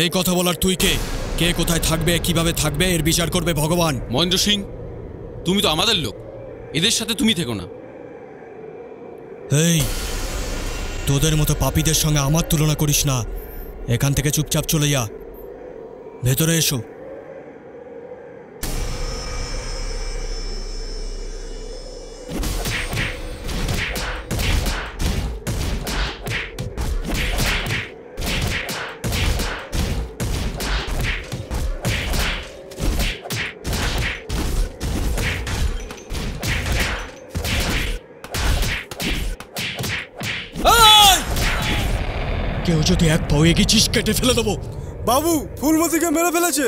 এই কথা বলার তুই কে? কে কোথায় থাকবে, কিভাবে থাকবে, এর বিচার করবে ভগবান। মহেন্দ্র সিং, তুমি তো আমাদের লোক, এদের সাথে তুমি থেকো না। এই, তোদের মতো পাপীদের সঙ্গে আমার তুলনা করিস না। এখান থেকে চুপচাপ চলে যা, ভেতরে এসো। কেউ যদি এক পাও এগিয়েছিস কেটে ফেলে দেবো। বাবু, ফুলমতিকে মেরে ফেলেছে।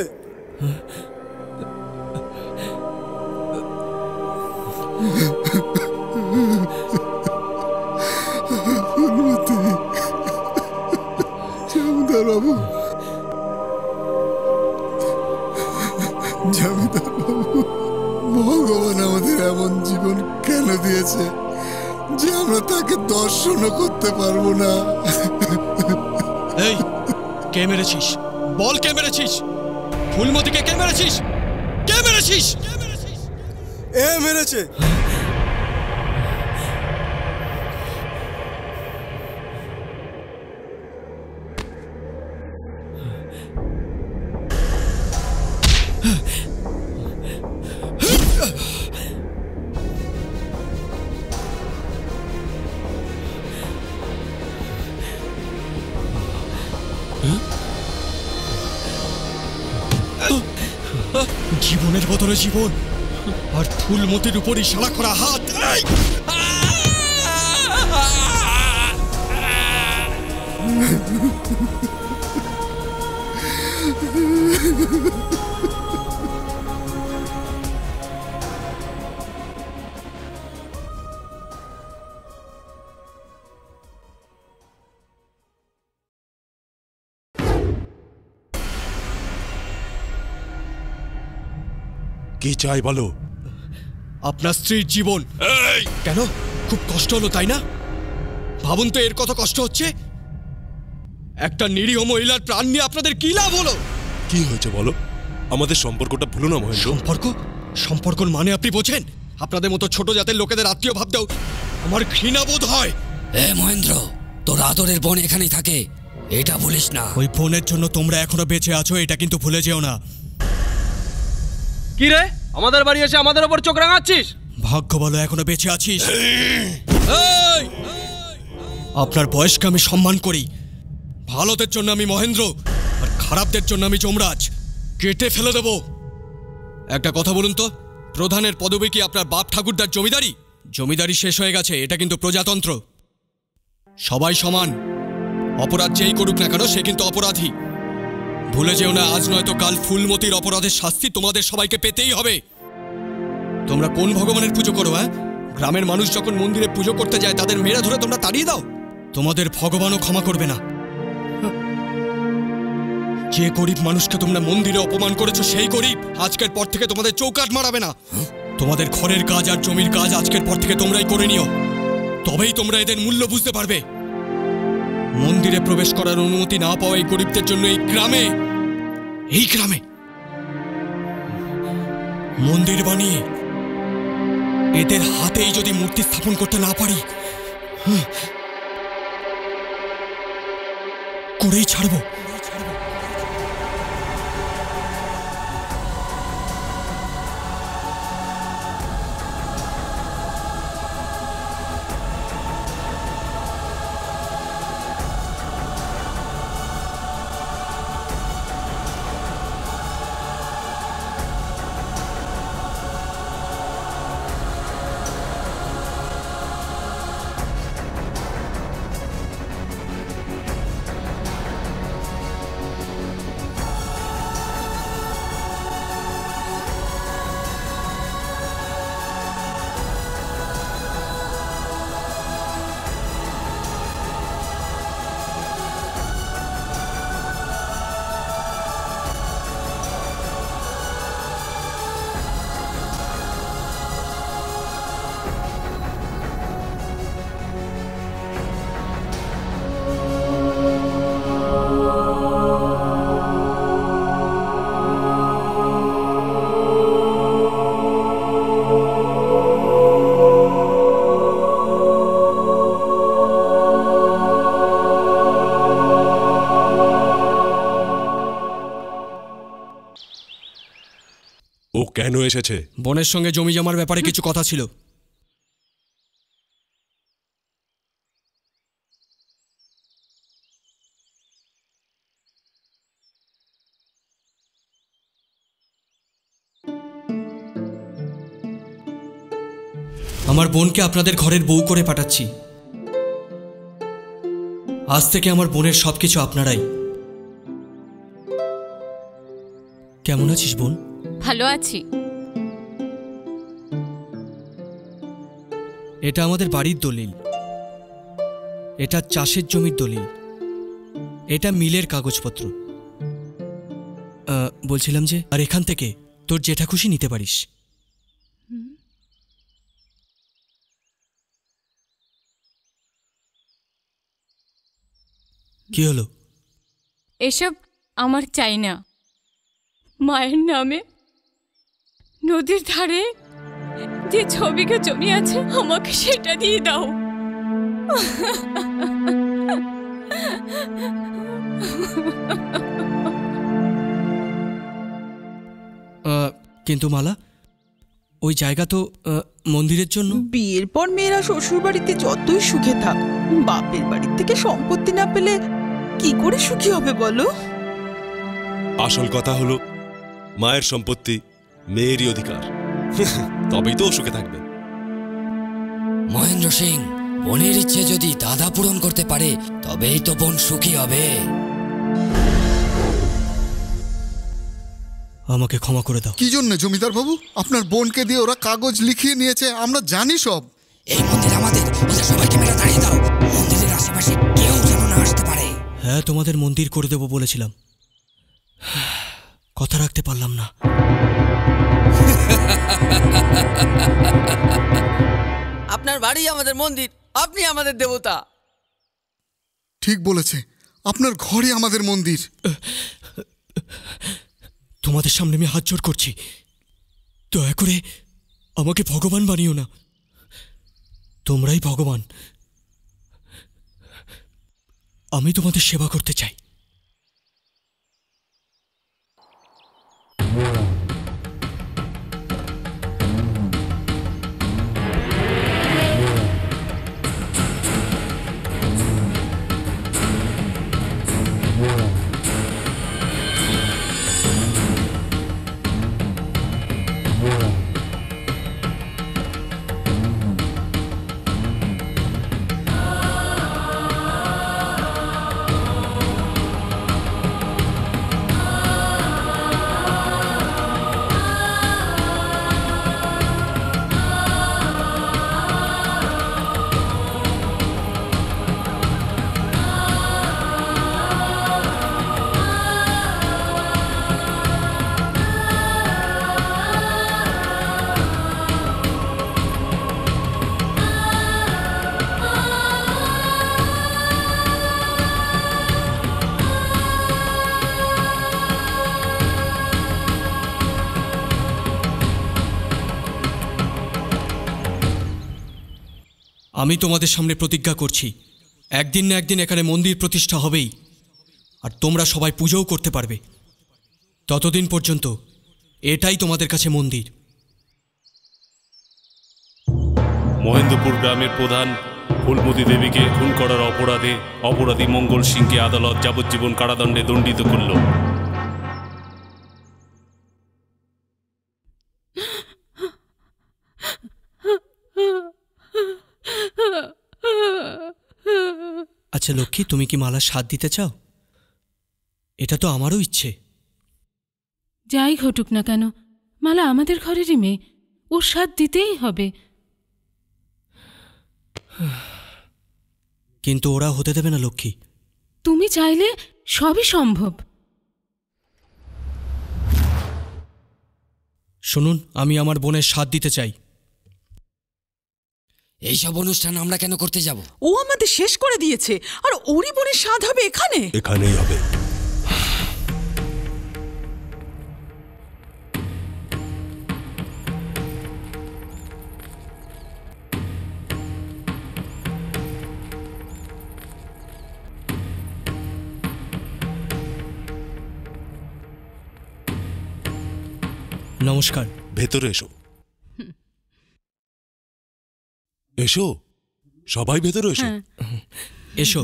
ফুলমতি, জমিদার বাবু, জমিদার বাবু, ভগবান আমাদের এমন জীবন কেন দিয়েছে যে আমরা তাকে দর্শনও করতে পারবো না? এই, কে মেরেছিস? বল, কে মেরেছিস? ফুলমতিকে কে মেরেছিস? কে মেরেছিস? এ মেরেছে। জীবনের বদলে জীবন, আর ফুলমতির উপর ইশারা করা হাত। কি চাই বলো? আপনার স্ত্রীর জীবন। কেন, খুব কষ্ট হলো তাই না? ভাবুন তো এর কত কষ্ট হচ্ছে। একটা নিরীহ মহিলার প্রাণ নিয়ে আপনাদের কি লাভ হলো? কি হয়েছে বলো? আমাদের সম্পর্কটা ভুলো না মহেন্দ্র। সম্পর্ক মানে আপনি বোঝেন? আপনাদের মতো ছোট জাতের লোকেদের আত্মীয় ভাবতেও আমার ঘৃণা বোধ হয়। মহেন্দ্র, তোর আদরের বোন এখানেই থাকে, এটা ভুলিস না। ওই বোনের জন্য তোমরা এখনো বেঁচে আছো, এটা কিন্তু ভুলে যেও না। কি রে, আমাদের বাড়ি এসে আমাদের ওপর চোখ রাঙাচ্ছিস? ভাগ্য ভালো এখনো বেঁচে আছিস। আপনার বয়সকে আমি সম্মান করি। ভালোদের জন্য আমি মহেন্দ্র, আর খারাপদের জন্য আমি যমরাজ। কেটে ফেলে দেব। একটা কথা বলুন তো, প্রধানের পদবি কি আপনার বাপ ঠাকুরদার জমিদারি? জমিদারি শেষ হয়ে গেছে, এটা কিন্তু প্রজাতন্ত্র। সবাই সমান, অপরাধ যেই করুক না কেন সে কিন্তু অপরাধী। ভুলে যেও না, আজ নয়তো কাল ফুলমতির অপরাধের শাস্তি তোমাদের সবাইকে পেতেই হবে। তোমরা কোন ভগবানের পুজো করো? গ্রামের মানুষ যখন মন্দিরে পুজো করতে যায় তাদের মেরে ধরে তোমরা তাড়িয়ে দাও। তোমাদের ভগবানও ক্ষমা করবে না। যে গরিব মানুষকে তোমরা মন্দিরে অপমান করেছো সেই গরিব আজকের পর থেকে তোমাদের চৌকাঠ মারাবে না। তোমাদের ঘরের কাজ আর জমির কাজ আজকের পর থেকে তোমরাই করে নিও, তবেই তোমরা এদের মূল্য বুঝতে পারবে। মন্দিরে প্রবেশ করার অনুমতি না পাওয়া এই গরিবদের জন্য এই গ্রামে মন্দির বানিয়ে এদের হাতেই যদি মূর্তি স্থাপন করতে না পারি, করেই ছাড়বো। ও কেন এসেছে? বোনের সঙ্গে জমি জমার ব্যাপারে কিছু কথা ছিল। আমার বোনকে আপনাদের ঘরের বউ করে পাঠাচ্ছি। আজ থেকে আমার বোনের সবকিছু আপনারাই। কেমন আছিস বোন? ভালো আছি। এটা আমাদের বাড়ির দলিল, এটা চাষের জমির দলিল, এটা মিলের কাগজপত্র। বলছিলাম যে আর এখান থেকে তোর যেটা খুশি নিতে পারিস। কি হলো? এসব আমার চাই না। মায়ের নামে নদীর ধারে যে ছবিকে জমি আছে আমাকে সেটা দিয়ে দাও। কিন্তু মালা, ওই জায়গা তো মন্দিরের জন্য। বিয়ের পর মেয়েরা শ্বশুর বাড়িতে যতই সুখে থাক, বাপের বাড়ির থেকে সম্পত্তি না পেলে কি করে সুখী হবে বলো? আসল কথা হলো মায়ের সম্পত্তি মেয়েরই অধিকার, তবেই তো সুখে থাকবে। মহেন্দ্র সিং, বোনের ইচ্ছে যদি দাদা পূরণ করতে পারে তবেই তো বোন সুখী হবে। আমাকে ক্ষমা করে দাও। কি জন্য জমিদার বাবু? আপনার বোনকে দিয়ে ওরা কাগজ লিখিয়ে নিয়েছে, আমরা জানি সব। এই মন্দির আমাদের, ওদের সবাইকে মেরে তাড়িয়ে দাও। মন্দিরের আশেপাশে কেউ যেন না আসতে পারে। হ্যাঁ, তোমাদের মন্দির করে দেবো বলেছিলাম, কথা রাখতে পারলাম না। আপনার বাড়ি আমাদের মন্দির, আপনি আমাদের দেবতা। ঠিক বলেছে, আপনার ঘরে আমাদের মন্দির। তোমাদের সামনে আমি হাত জোড় করছি, দয়া করে আমাকে ভগবান বানিও না। তোমরাই ভগবান। আমি তোমাদের সেবা করতে চাই। আমি তোমাদের সামনে প্রতিজ্ঞা করছি, একদিন না একদিন এখানে মন্দির প্রতিষ্ঠা হবেই, আর তোমরা সবাই পুজোও করতে পারবে। ততদিন পর্যন্ত এটাই তোমাদের কাছে মন্দির। মহেন্দ্রপুর গ্রামের প্রধান ফুলমতি দেবীকে খুন করার অপরাধে অপরাধী মঙ্গল সিংকে আদালত যাবজ্জীবন কারাদণ্ডে দণ্ডিত করল। আচ্ছা লক্ষ্মী, তুমি কি মালা স্বাদ দিতে চাও? এটা তো আমারও ইচ্ছে। যাই ঘটুক না কেন, মালা আমাদের ঘরেরই মেয়ে, ওর স্বাদ দিতেই হবে। কিন্তু ওরা হতে দেবে না লক্ষ্মী। তুমি চাইলে সবই সম্ভব। শুনুন, আমি আমার বোনের স্বাদ দিতে চাই। এইসব অনুষ্ঠান আমরা কেন করতে যাব? ও আমাদের শেষ করে দিয়েছে, আর ওরই বোনের স্বাদ হবে এখানে? এখানেই হবে। নমস্কার। ভেতরে এসো। এসো, সবাই ভেতরে এসো। এসো।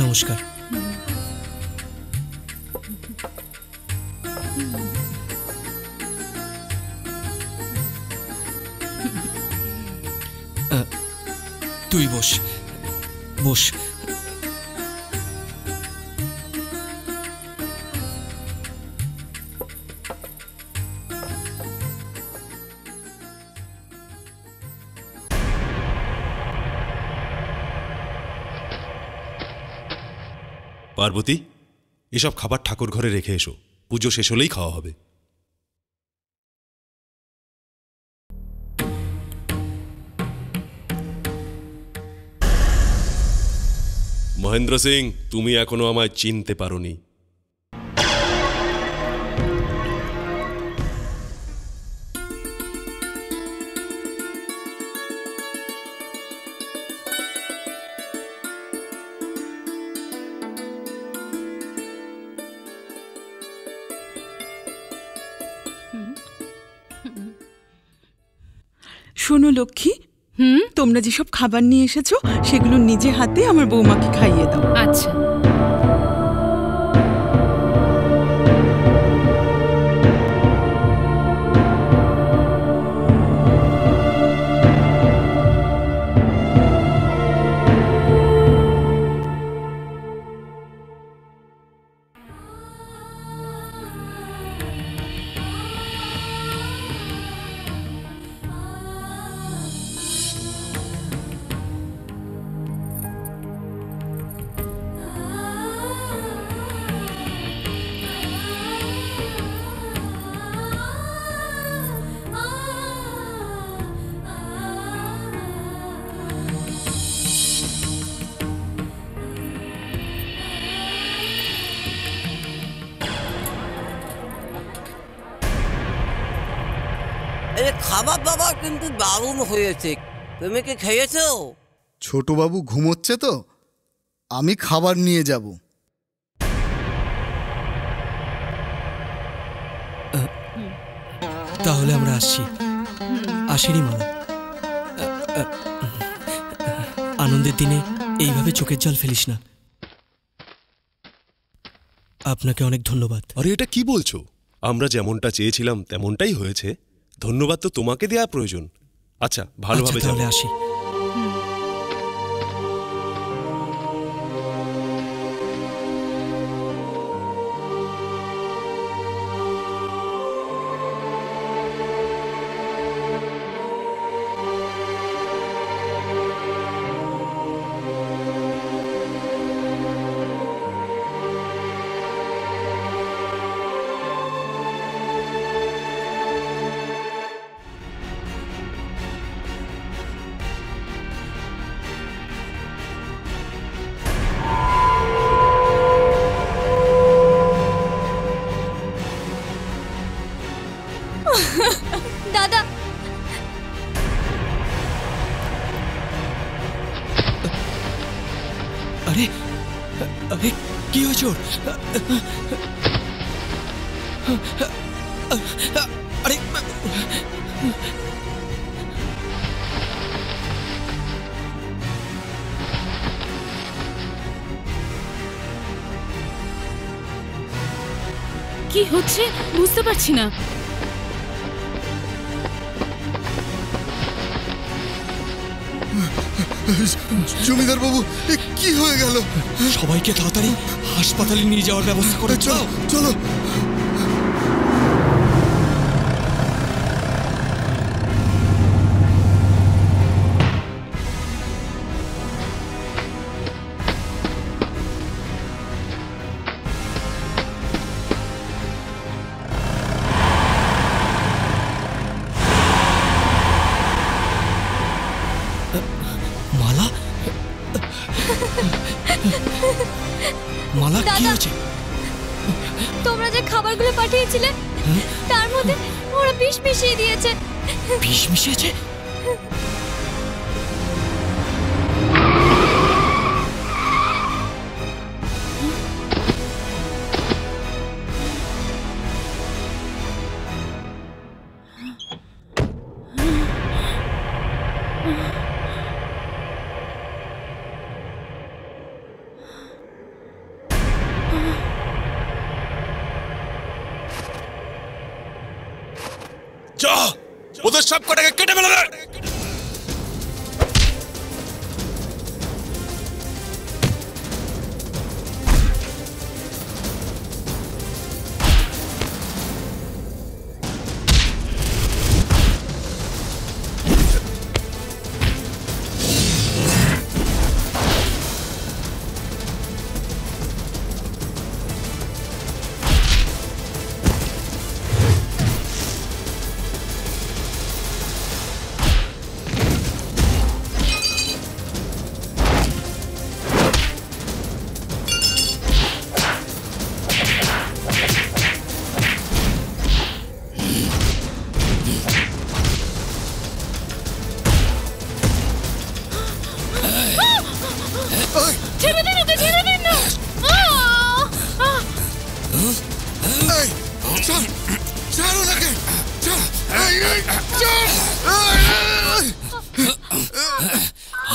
নমস্কার। তুই বস, বস। পার্বতী, এসব খাবার ঠাকুর ঘরে রেখে এসো, পুজো শেষ হলেই খাওয়া হবে। মহেন্দ্র সিং, তুমি এখনো আমায় চিনতে পারোনি। শোনো লক্ষ্মী, তোমরা যেসব খাবার নিয়ে এসেছো সেগুলো নিজে হাতে আমার বৌমাকে খাইয়ে দাও। আচ্ছা। এই খাবার দাবার কিন্তু দারুণ হয়েছে, তুমি কি খেয়েছো? ছোটবাবু ঘুমোচ্ছে তো, আমি খাবার নিয়ে যাব। তাহলে আমরা আসছি। আসেনি মালা। আনন্দের দিনে এইভাবে চোখের জল ফেলিস না। আপনাকে অনেক ধন্যবাদ। আরে এটা কি বলছো? আমরা যেমনটা চেয়েছিলাম তেমনটাই হয়েছে। ধন্যবাদ তো তোমাকে দেওয়া প্রয়োজন। আচ্ছা, ভালোভাবে তাহলে আসি। দাদা, আরে আরে কি হয়েছে ওর? আরে কি হচ্ছে বুঝতে পারছি না। জমিদার বাবু, কি হয়ে গেল? সবাইকে তাড়াতাড়ি হাসপাতালে নিয়ে যাওয়ার ব্যবস্থা করে। চলো চলো। মালা, মালা কি হয়েছে? তোমরা যে খাবারগুলো পাঠিয়েছিলে তার মধ্যে ওরা বিষ মিশিয়ে দিয়েছে। বিষ মিশিয়েছে? যা, ওদের সব কটাকে কেটে ফেলে দে। ছেড়ে দিন ওকে, ছেড়ে দিন না।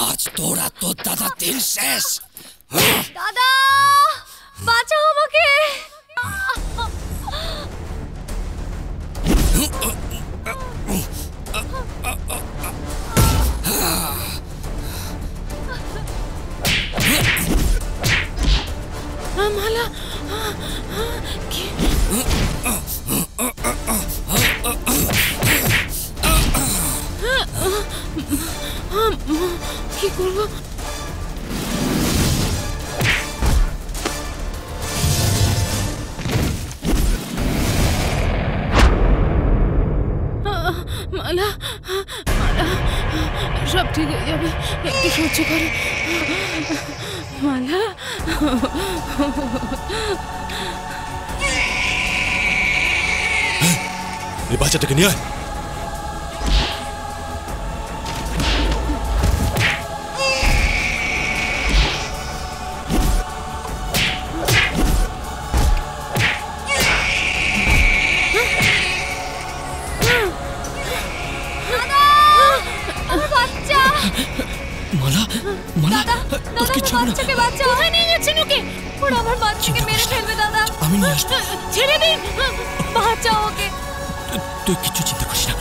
আজ তোরা তোর দাদা দিন শেষ। দাদা, বাঁচাও আমাকে। মালা কি করবো? মালা, মালা, সব ঠিক হয়ে যাবে, একটু সহ্য করো মালা। এই বাচ্চাটাকে নিয়ে আয়। কিচ্ছু হবে না। বাচ্চাকে বাঁচাও। কোথায় নিয়ে যাচ্ছেন ওকে? ওরা আমার বাচ্চাকে মেরে ফেলবে দাদা। আমি নিয়ে আসবো। ছেড়ে দিন, বাঁচাও ওকে। তুই কিচ্ছু চিন্তা করিস না,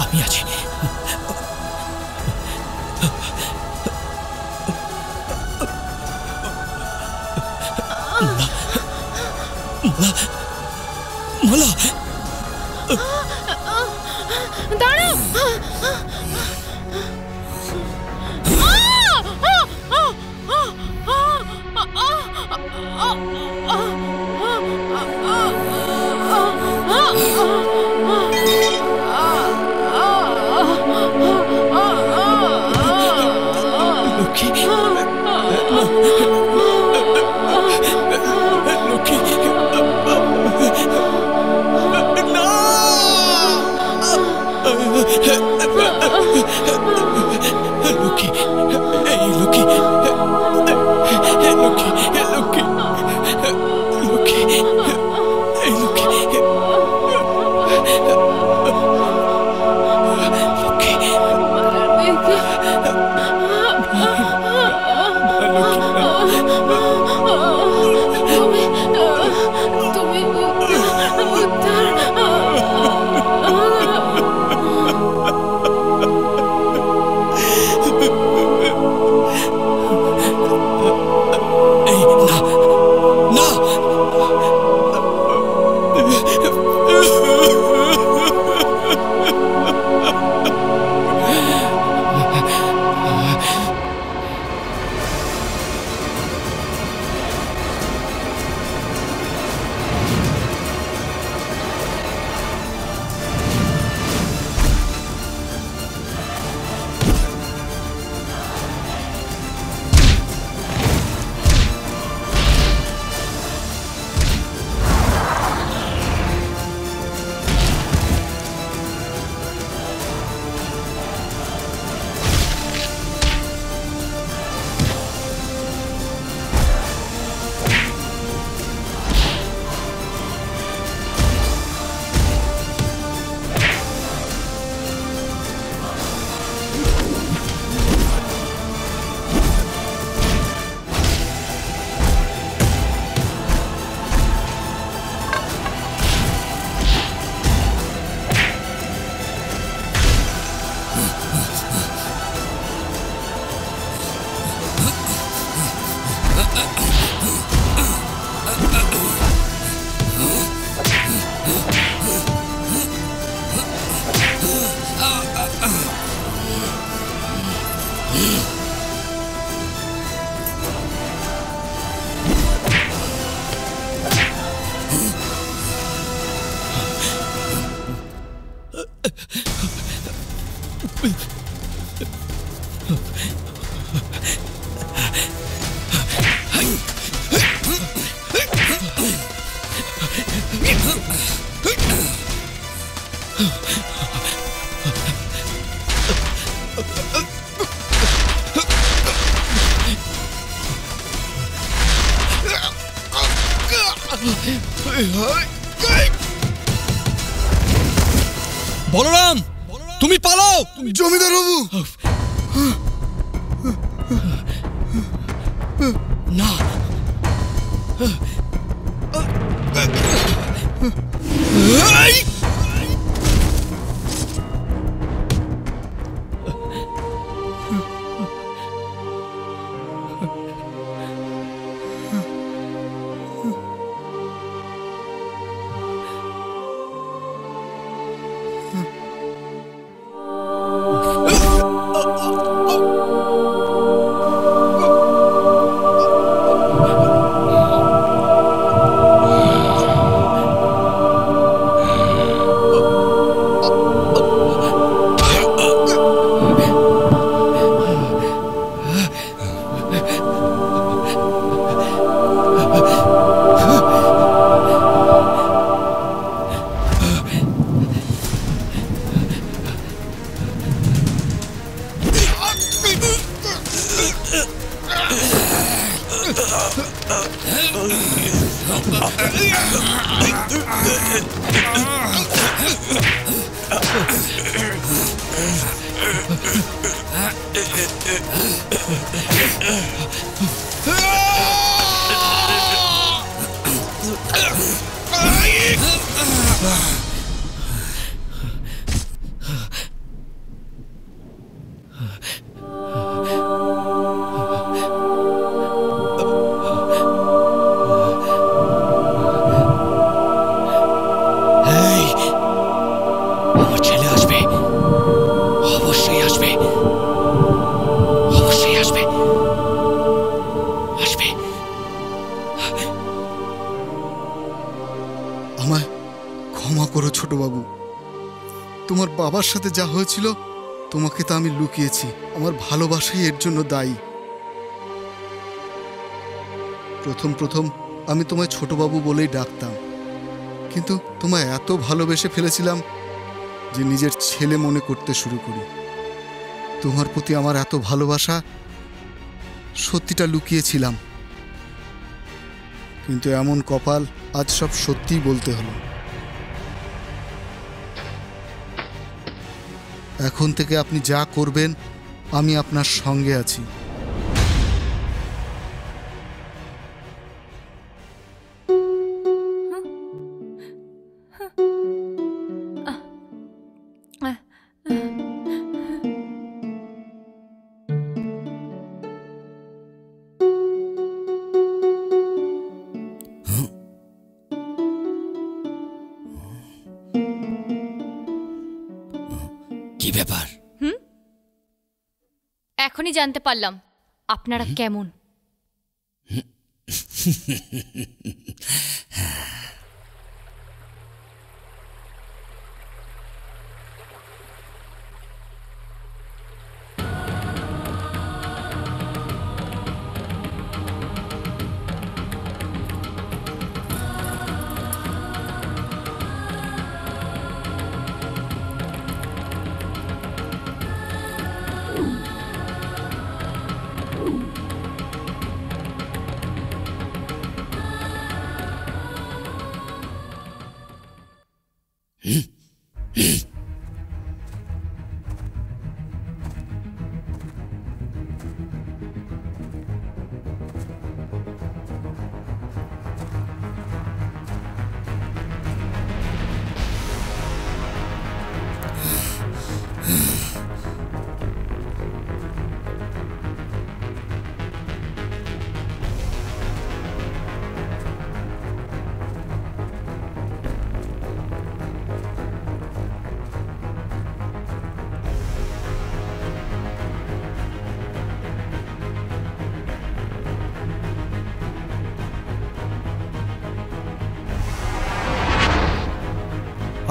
আমি আছি। মালা, দাঁড়াও। বলরাম, তুমি পালাও। জমিদার বাবু, না, তোমার বাবার সাথে যা হয়েছিল তোমাকে তা আমি লুকিয়েছি। আমার ভালোবাসাই এর জন্য দায়ী। প্রথম আমি তোমায় ছোটবাবু বলেই ডাকতাম, কিন্তু তোমায় এত ভালোবেসে ফেলেছিলাম যে নিজের ছেলে মনে করতে শুরু করি। তোমার প্রতি আমার এত ভালোবাসা, সত্যিটা লুকিয়েছিলাম, কিন্তু এমন কপাল, আজ সব সত্যিই বলতে হলো। এখন থেকে আপনি যা করবেন আমি আপনার সঙ্গে আছি। কি ব্যাপার? এখনই জানতে পারলাম আপনারা কেমন।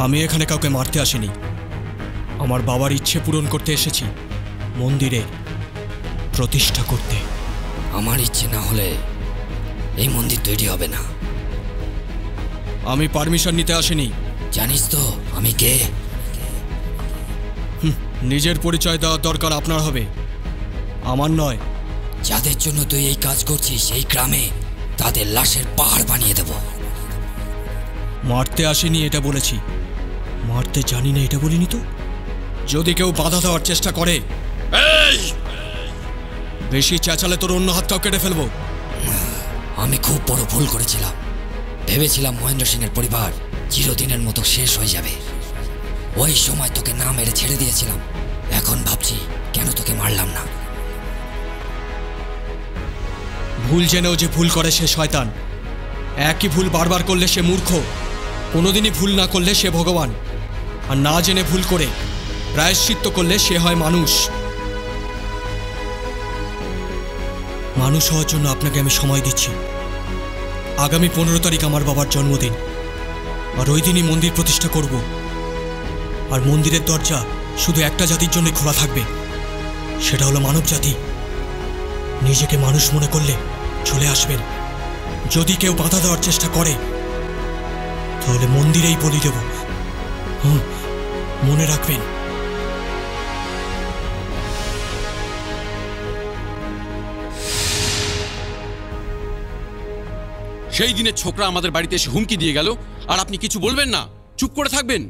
আমি এখানে কাউকে মারতে আসিনি, আমার বাবার ইচ্ছে পূরণ করতে এসেছি, মন্দিরে প্রতিষ্ঠা করতে। আমার ইচ্ছে না হলে এই মন্দির তৈরি হবে না। আমি পারমিশন নিতে আসিনি। জানিস তো আমি কে? নিজের পরিচয় দেওয়ার দরকার আপনার হবে, আমার নয়। যাদের জন্য তুই এই কাজ করছিস সেই গ্রামে তাদের লাশের পাহাড় বানিয়ে দেব। মারতে আসিনি এটা বলেছি, মারতে জানি না এটা বলিনি তো। যদি কেউ বাধা দেওয়ার চেষ্টা করে, বেশি চেঁচালে তোর অন্য হাতটাও কেটে ফেলবো। আমি খুব বড় ভুল করেছিলাম। ভেবেছিলাম মহেন্দ্র সিং এর পরিবার চিরদিনের মতো শেষ হয়ে যাবে। ওই সময় তোকে না মেরে ছেড়ে দিয়েছিলাম। এখন ভাবছি কেন তোকে মারলাম না। ভুল জেনেও যে ভুল করে সে শয়তান। একই ভুল বারবার করলে সে মূর্খ। কোনোদিনই ভুল না করলে সে ভগবান। আর না জেনে ভুল করে প্রায়শ্চিত্ত করলে সে হয় মানুষ। মানুষ হওয়ার জন্য আপনাকে আমি সময় দিচ্ছি। আগামী 15 তারিখ আমার বাবার জন্মদিন, আর ওই দিনই মন্দির প্রতিষ্ঠা করব। আর মন্দিরের দরজা শুধু একটা জাতির জন্য খোলা থাকবে, সেটা হলো মানব জাতি। নিজেকে মানুষ মনে করলে চলে আসবেন। যদি কেউ বাধা দেওয়ার চেষ্টা করে তাহলে মন্দিরেই বলি দেব। মনে রাখবেন। সেই দিনের ছোকরা আমাদের বাড়িতে এসে হুমকি দিয়ে গেল, আর আপনি কিছু বলবেন না, চুপ করে থাকবেন।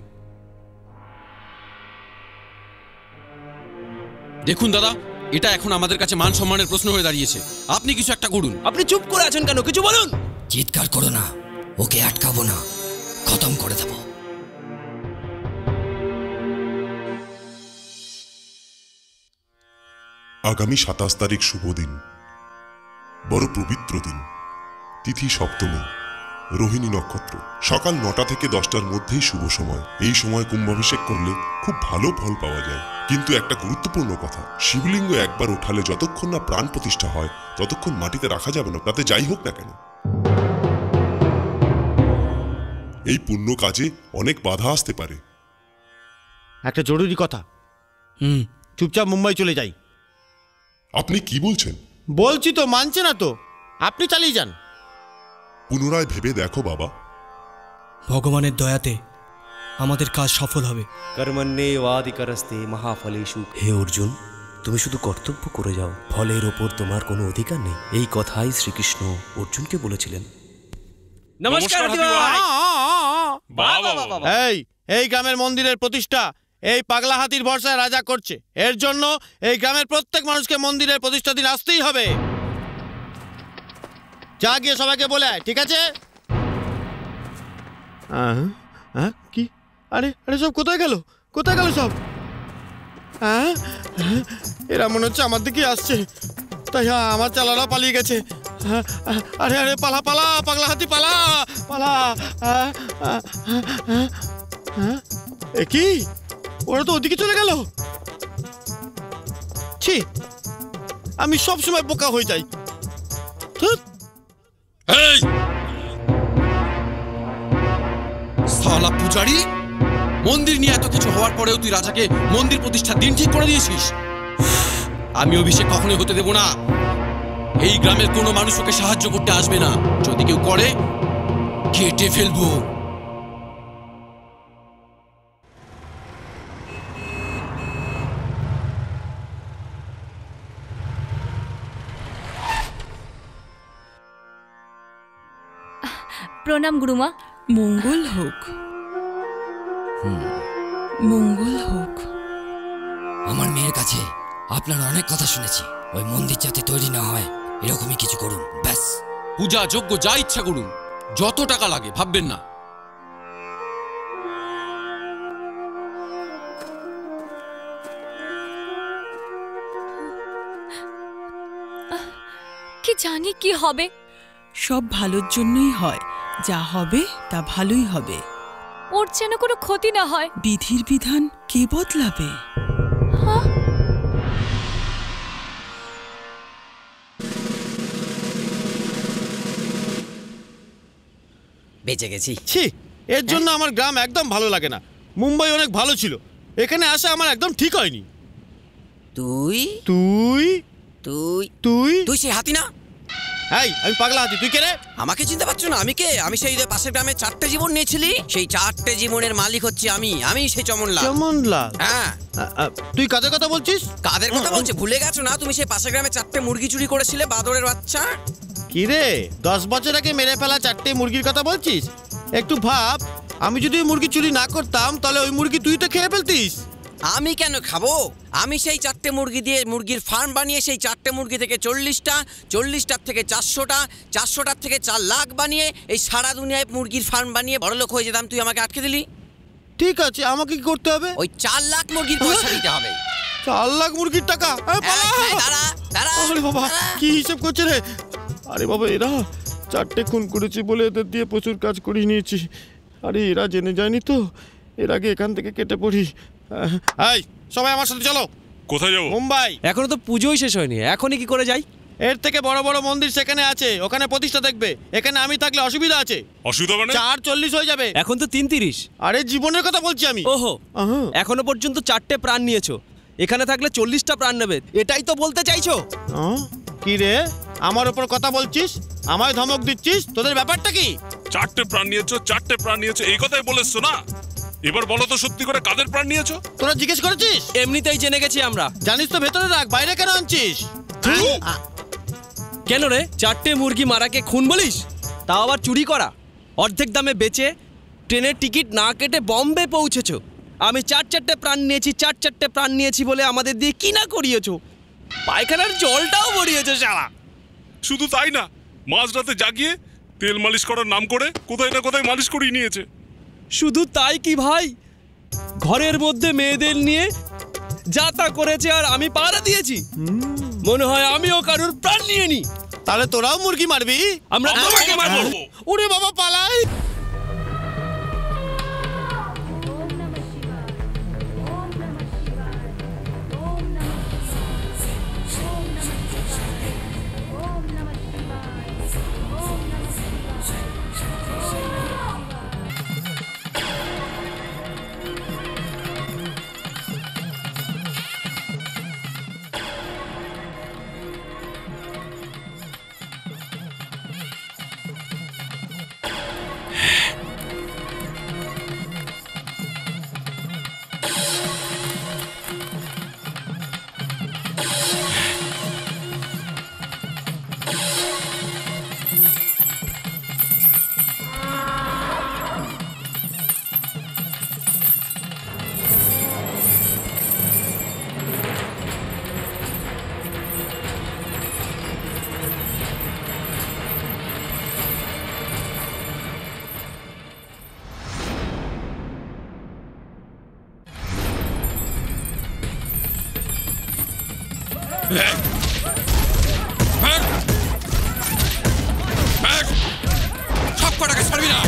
দেখুন দাদা, এটা এখন আমাদের কাছে মান সম্মানের প্রশ্ন হয়ে দাঁড়িয়েছে। আপনি কিছু একটা করুন। আপনি চুপ করে আছেন কেন? কিছু বলুন। চিৎকার করো না, ওকে আটকাবো না, খতম করে দেব। আগামী 27 তারিখ শুভ দিন, বড় পবিত্র দিন। তিথি সপ্তমী, রোহিণী নক্ষত্র। সকাল 9টা থেকে 10টার মধ্যেই শুভ সময়। এই সময় কুম্ভাভিষেক করলে খুব ভালো ফল পাওয়া যায়। কিন্তু একটা গুরুত্বপূর্ণ কথা, শিবলিঙ্গ একবার ওঠালে যতক্ষণ না প্রাণ প্রতিষ্ঠা হয় ততক্ষণ মাটিতে রাখা যাবে না, তাতে যাই হোক না কেন। এই পুণ্য কাজে অনেক বাধা আসতে পারে। একটা জরুরি কথা। চুপচাপ মুম্বাই চলে যাই। আপনি কি বলছেন? বলছি তো, মানছে না তো। আপনি চালিয়ে যান। পুনরায় ভেবে দেখো বাবা। ভগবানের দয়াতে আমাদের কাজ সফল হবে। কর্মণ্যেবাধিকারস্তে মহাফলেষু। হে অর্জুন, তুমি শুধু কর্তব্য করে যাও, ফলের ওপর তোমার কোনো অধিকার নেই। এই কথাই শ্রীকৃষ্ণ অর্জুনকে বলেছিলেন। নমস্কার এই গ্রামের মন্দিরের প্রতিষ্ঠা এই পাগলা হাতির ভরসায় রাজা করছে। এর জন্য এই গ্রামের প্রত্যেক মানুষকে মন্দিরের প্রতিষ্ঠা দিন আসতেই হবে। যা গিয়ে সবাইকে বলে আয়, ঠিক আছে? কি? আরে আরে সব কোথায় গেল? কোথায় গেল সব? এরা মনে হচ্ছে আমার দিকে আসছে। তাই আমার চালারা পালিয়ে গেছে। আরে আরে পালা পালা, পাগলা হাতি পালা পালা। এ কি? ওরা তো ওদিকে চলে গেল। ছি, আমি সব সময় বোকা হয়ে যাই। সালা পূজারি, মন্দির নিয়ে এত কিছু হওয়ার পরেও তুই রাজাকে মন্দির প্রতিষ্ঠার দিন ঠিক করে দিয়েছিস। আমি অভিষেক কখনোই হতে দেব না। এই গ্রামের কোনো মানুষ ওকে সাহায্য করতে আসবে না। যদি কেউ করে, কেটে ফেলবো। প্রণাম গুরুমা। মঙ্গল হোক, মঙ্গল হোক। আমার মেয়ের কাছে আপনার অনেক কথা শুনেছি। ওই মন্দির যাতে তৈরি না হয় এরকমই কিছু করুন, ব্যাস। পূজা যজ্ঞ যা ইচ্ছা করুন, যত টাকা লাগে ভাববেন না। কি জানি কি হবে। সব ভালোর জন্যই হয়, যা হবে তা ভালোই হবে। ওর যেন কোনো ক্ষতি না হয়। বিধির বিধান কে বদলাবে? বেঁচে গেছি। ছি, এর জন্য আমার গ্রাম একদম ভালো লাগে না। মুম্বাই অনেক ভালো ছিল, এখানে আসা আমার একদম ঠিক হয়নি। তুই তুই তুই তুই তুই সেই হাতি না? এই, আমি পাগলা হাতি। তুই কে রে? আমাকে চিনতে পারছো না? আমি কে? আমি সেই পাশের গ্রামে 4টে জীবন নিয়েছিলি। সেই 4টে জীবনের মালিক হচ্ছে আমি। আমি সেই চমনলাল। চমনলাল? হ্যাঁ। তুই কাদের কথা বলছিস? কাদের কথা বলছিস? ভুলে গেছো না? তুমি সেই পাশের গ্রামে 4টে মুরগি চুরি করেছিলে, বাদরের বাচ্চা। কি রে, 10 বছর আগে মেরে ফেলা 4টে মুরগির কথা বলছিস? একটু ভাব, আমি যদি ওই মুরগি চুরি না করতাম তাহলে ওই মুরগি তুই তো খেয়ে ফেলতিস। আমি কেন খাবো? আমি সেই 4টে মুরগি দিয়ে মুরগির ফার্ম বানিয়ে সেই 4টে মুরগি থেকে 40টা, 40টার থেকে 400টা, 400টার থেকে 4 লাখ বানিয়ে এই সারা দুনিয়ায় মুরগির ফার্ম বানিয়ে বড়লোক হয়ে যেতাম। তুই আমাকে আটকে দিলি। ঠিক আছে, আমাকে কি করতে হবে? ওই 4 লাখ মুরগির পয়সা দিতে হবে। 4 লাখ মুরগির টাকা? আরে বাবা, কি হিসেব করছে রে? আরে বাবা, এরা 4টে খুন করেছি বলে এদের দিয়ে প্রচুর কাজ করিয়ে নিয়েছি। আরে এরা জেনে যায়নি তো? এর আগে এখান থেকে কেটে পড়ি। এই, সবাই আমার সাথে চলো। কোথায় যাবো? মুম্বাই। এখনো তো পুজোই শেষ হয়নি, এখনই কি করে যাই? এর থেকে বড় বড় মন্দির সেখানে আছে, ওখানে প্রতিষ্ঠা দেখবে। এখানে আমি থাকলে অসুবিধা আছে। অসুবিধা মানে? 4:40 হয়ে যাবে। এখন তো 3:30। আরে জীবনের কথা বলছি আমি। ওহো, এখনো পর্যন্ত 4টে প্রাণ নিয়েছো, এখানে থাকলে 40টা প্রাণ নেবে, এটাই তো বলতে চাইছো? কি রে, আমার উপর কথা বলছিস? আমায় ধমক দিচ্ছিস? তোদের ব্যাপারটা কি? 4টে প্রাণ নিয়েছো, এই কথাই বলেছো না? এবার বলো তো সত্যি করে কাদের প্রাণ নিয়েছো? তোরা জিজ্ঞেস করেছিস? এমনিতেই জেনে গেছি আমরা। জানিস তো ভেতরে রাখ, বাইরে কেন আনছিস? কেন রে, 4টে মুরগি মারাকে খুন বলিস? তাও আবার চুরি করা, অর্ধেক দামে বেচে ট্রেনের টিকিট না কেটে বম্বে পৌঁছেছো। আমি 4 চারটে প্রাণ নিয়েছি বলে আমাদের দিয়ে কি না করিয়েছো, পায়খানার জলটাও ভরিয়েছো শালা। শুধু তাই না, মাঝরাতে জাগিয়ে তেল মালিশ করার নাম করে কোথায় না কোথায় মালিশ করিয়ে নিয়েছে। শুধু তাই কি ভাই, ঘরের মধ্যে মেয়েদের নিয়ে যাতা করেছে আর আমি পাহারা দিয়েছি। মনে হয় আমিও কারোর প্রাণ নিয়ে নি। তাহলে তোরাও মুরগি মারবি? আমরা তোমাকে মারবো। ওরে বাবা, পালাই। সব কটাকে ছাড়বি না।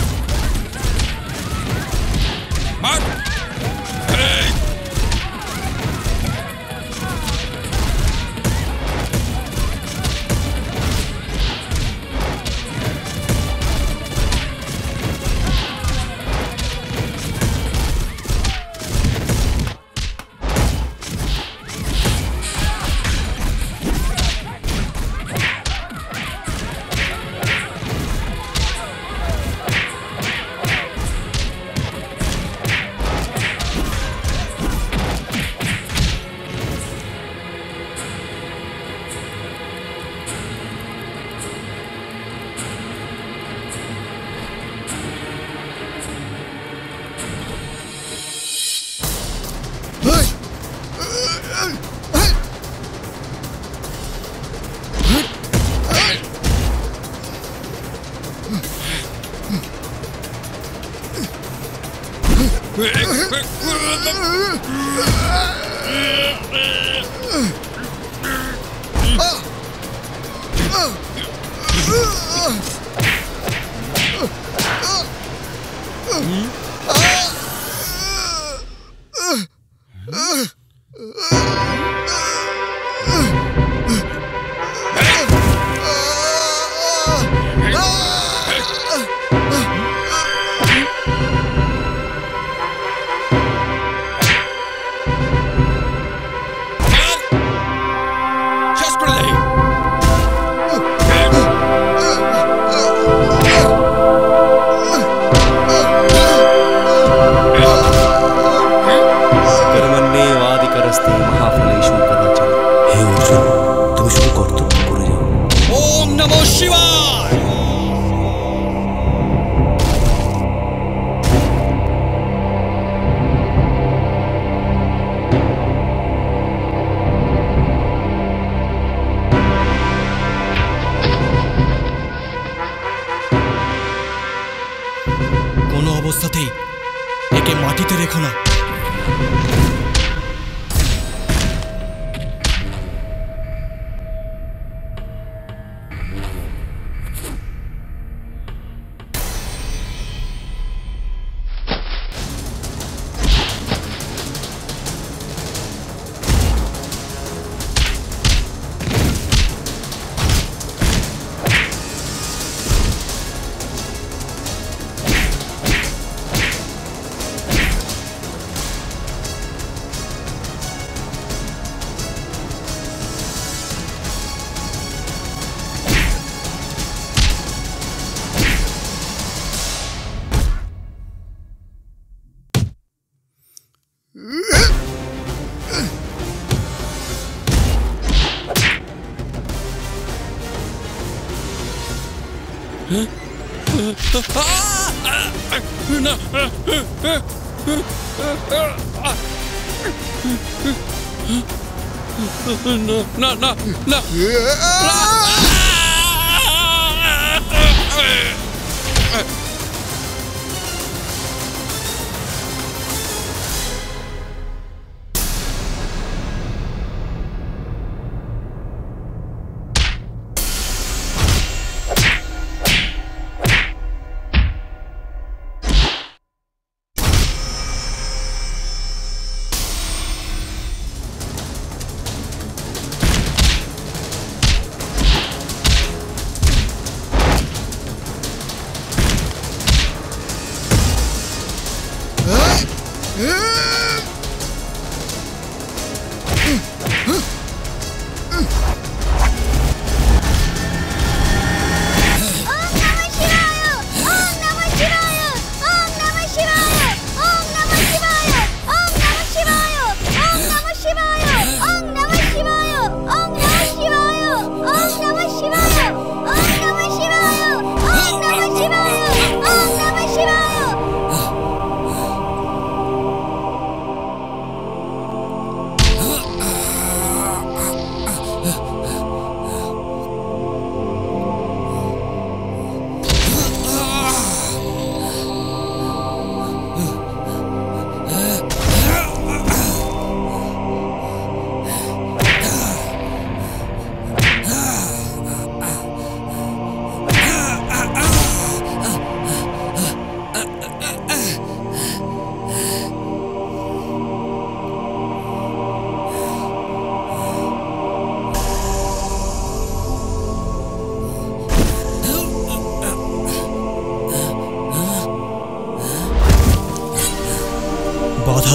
না না না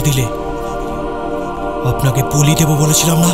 দিলে আপনাকে বলি দেব বলেছিলাম না?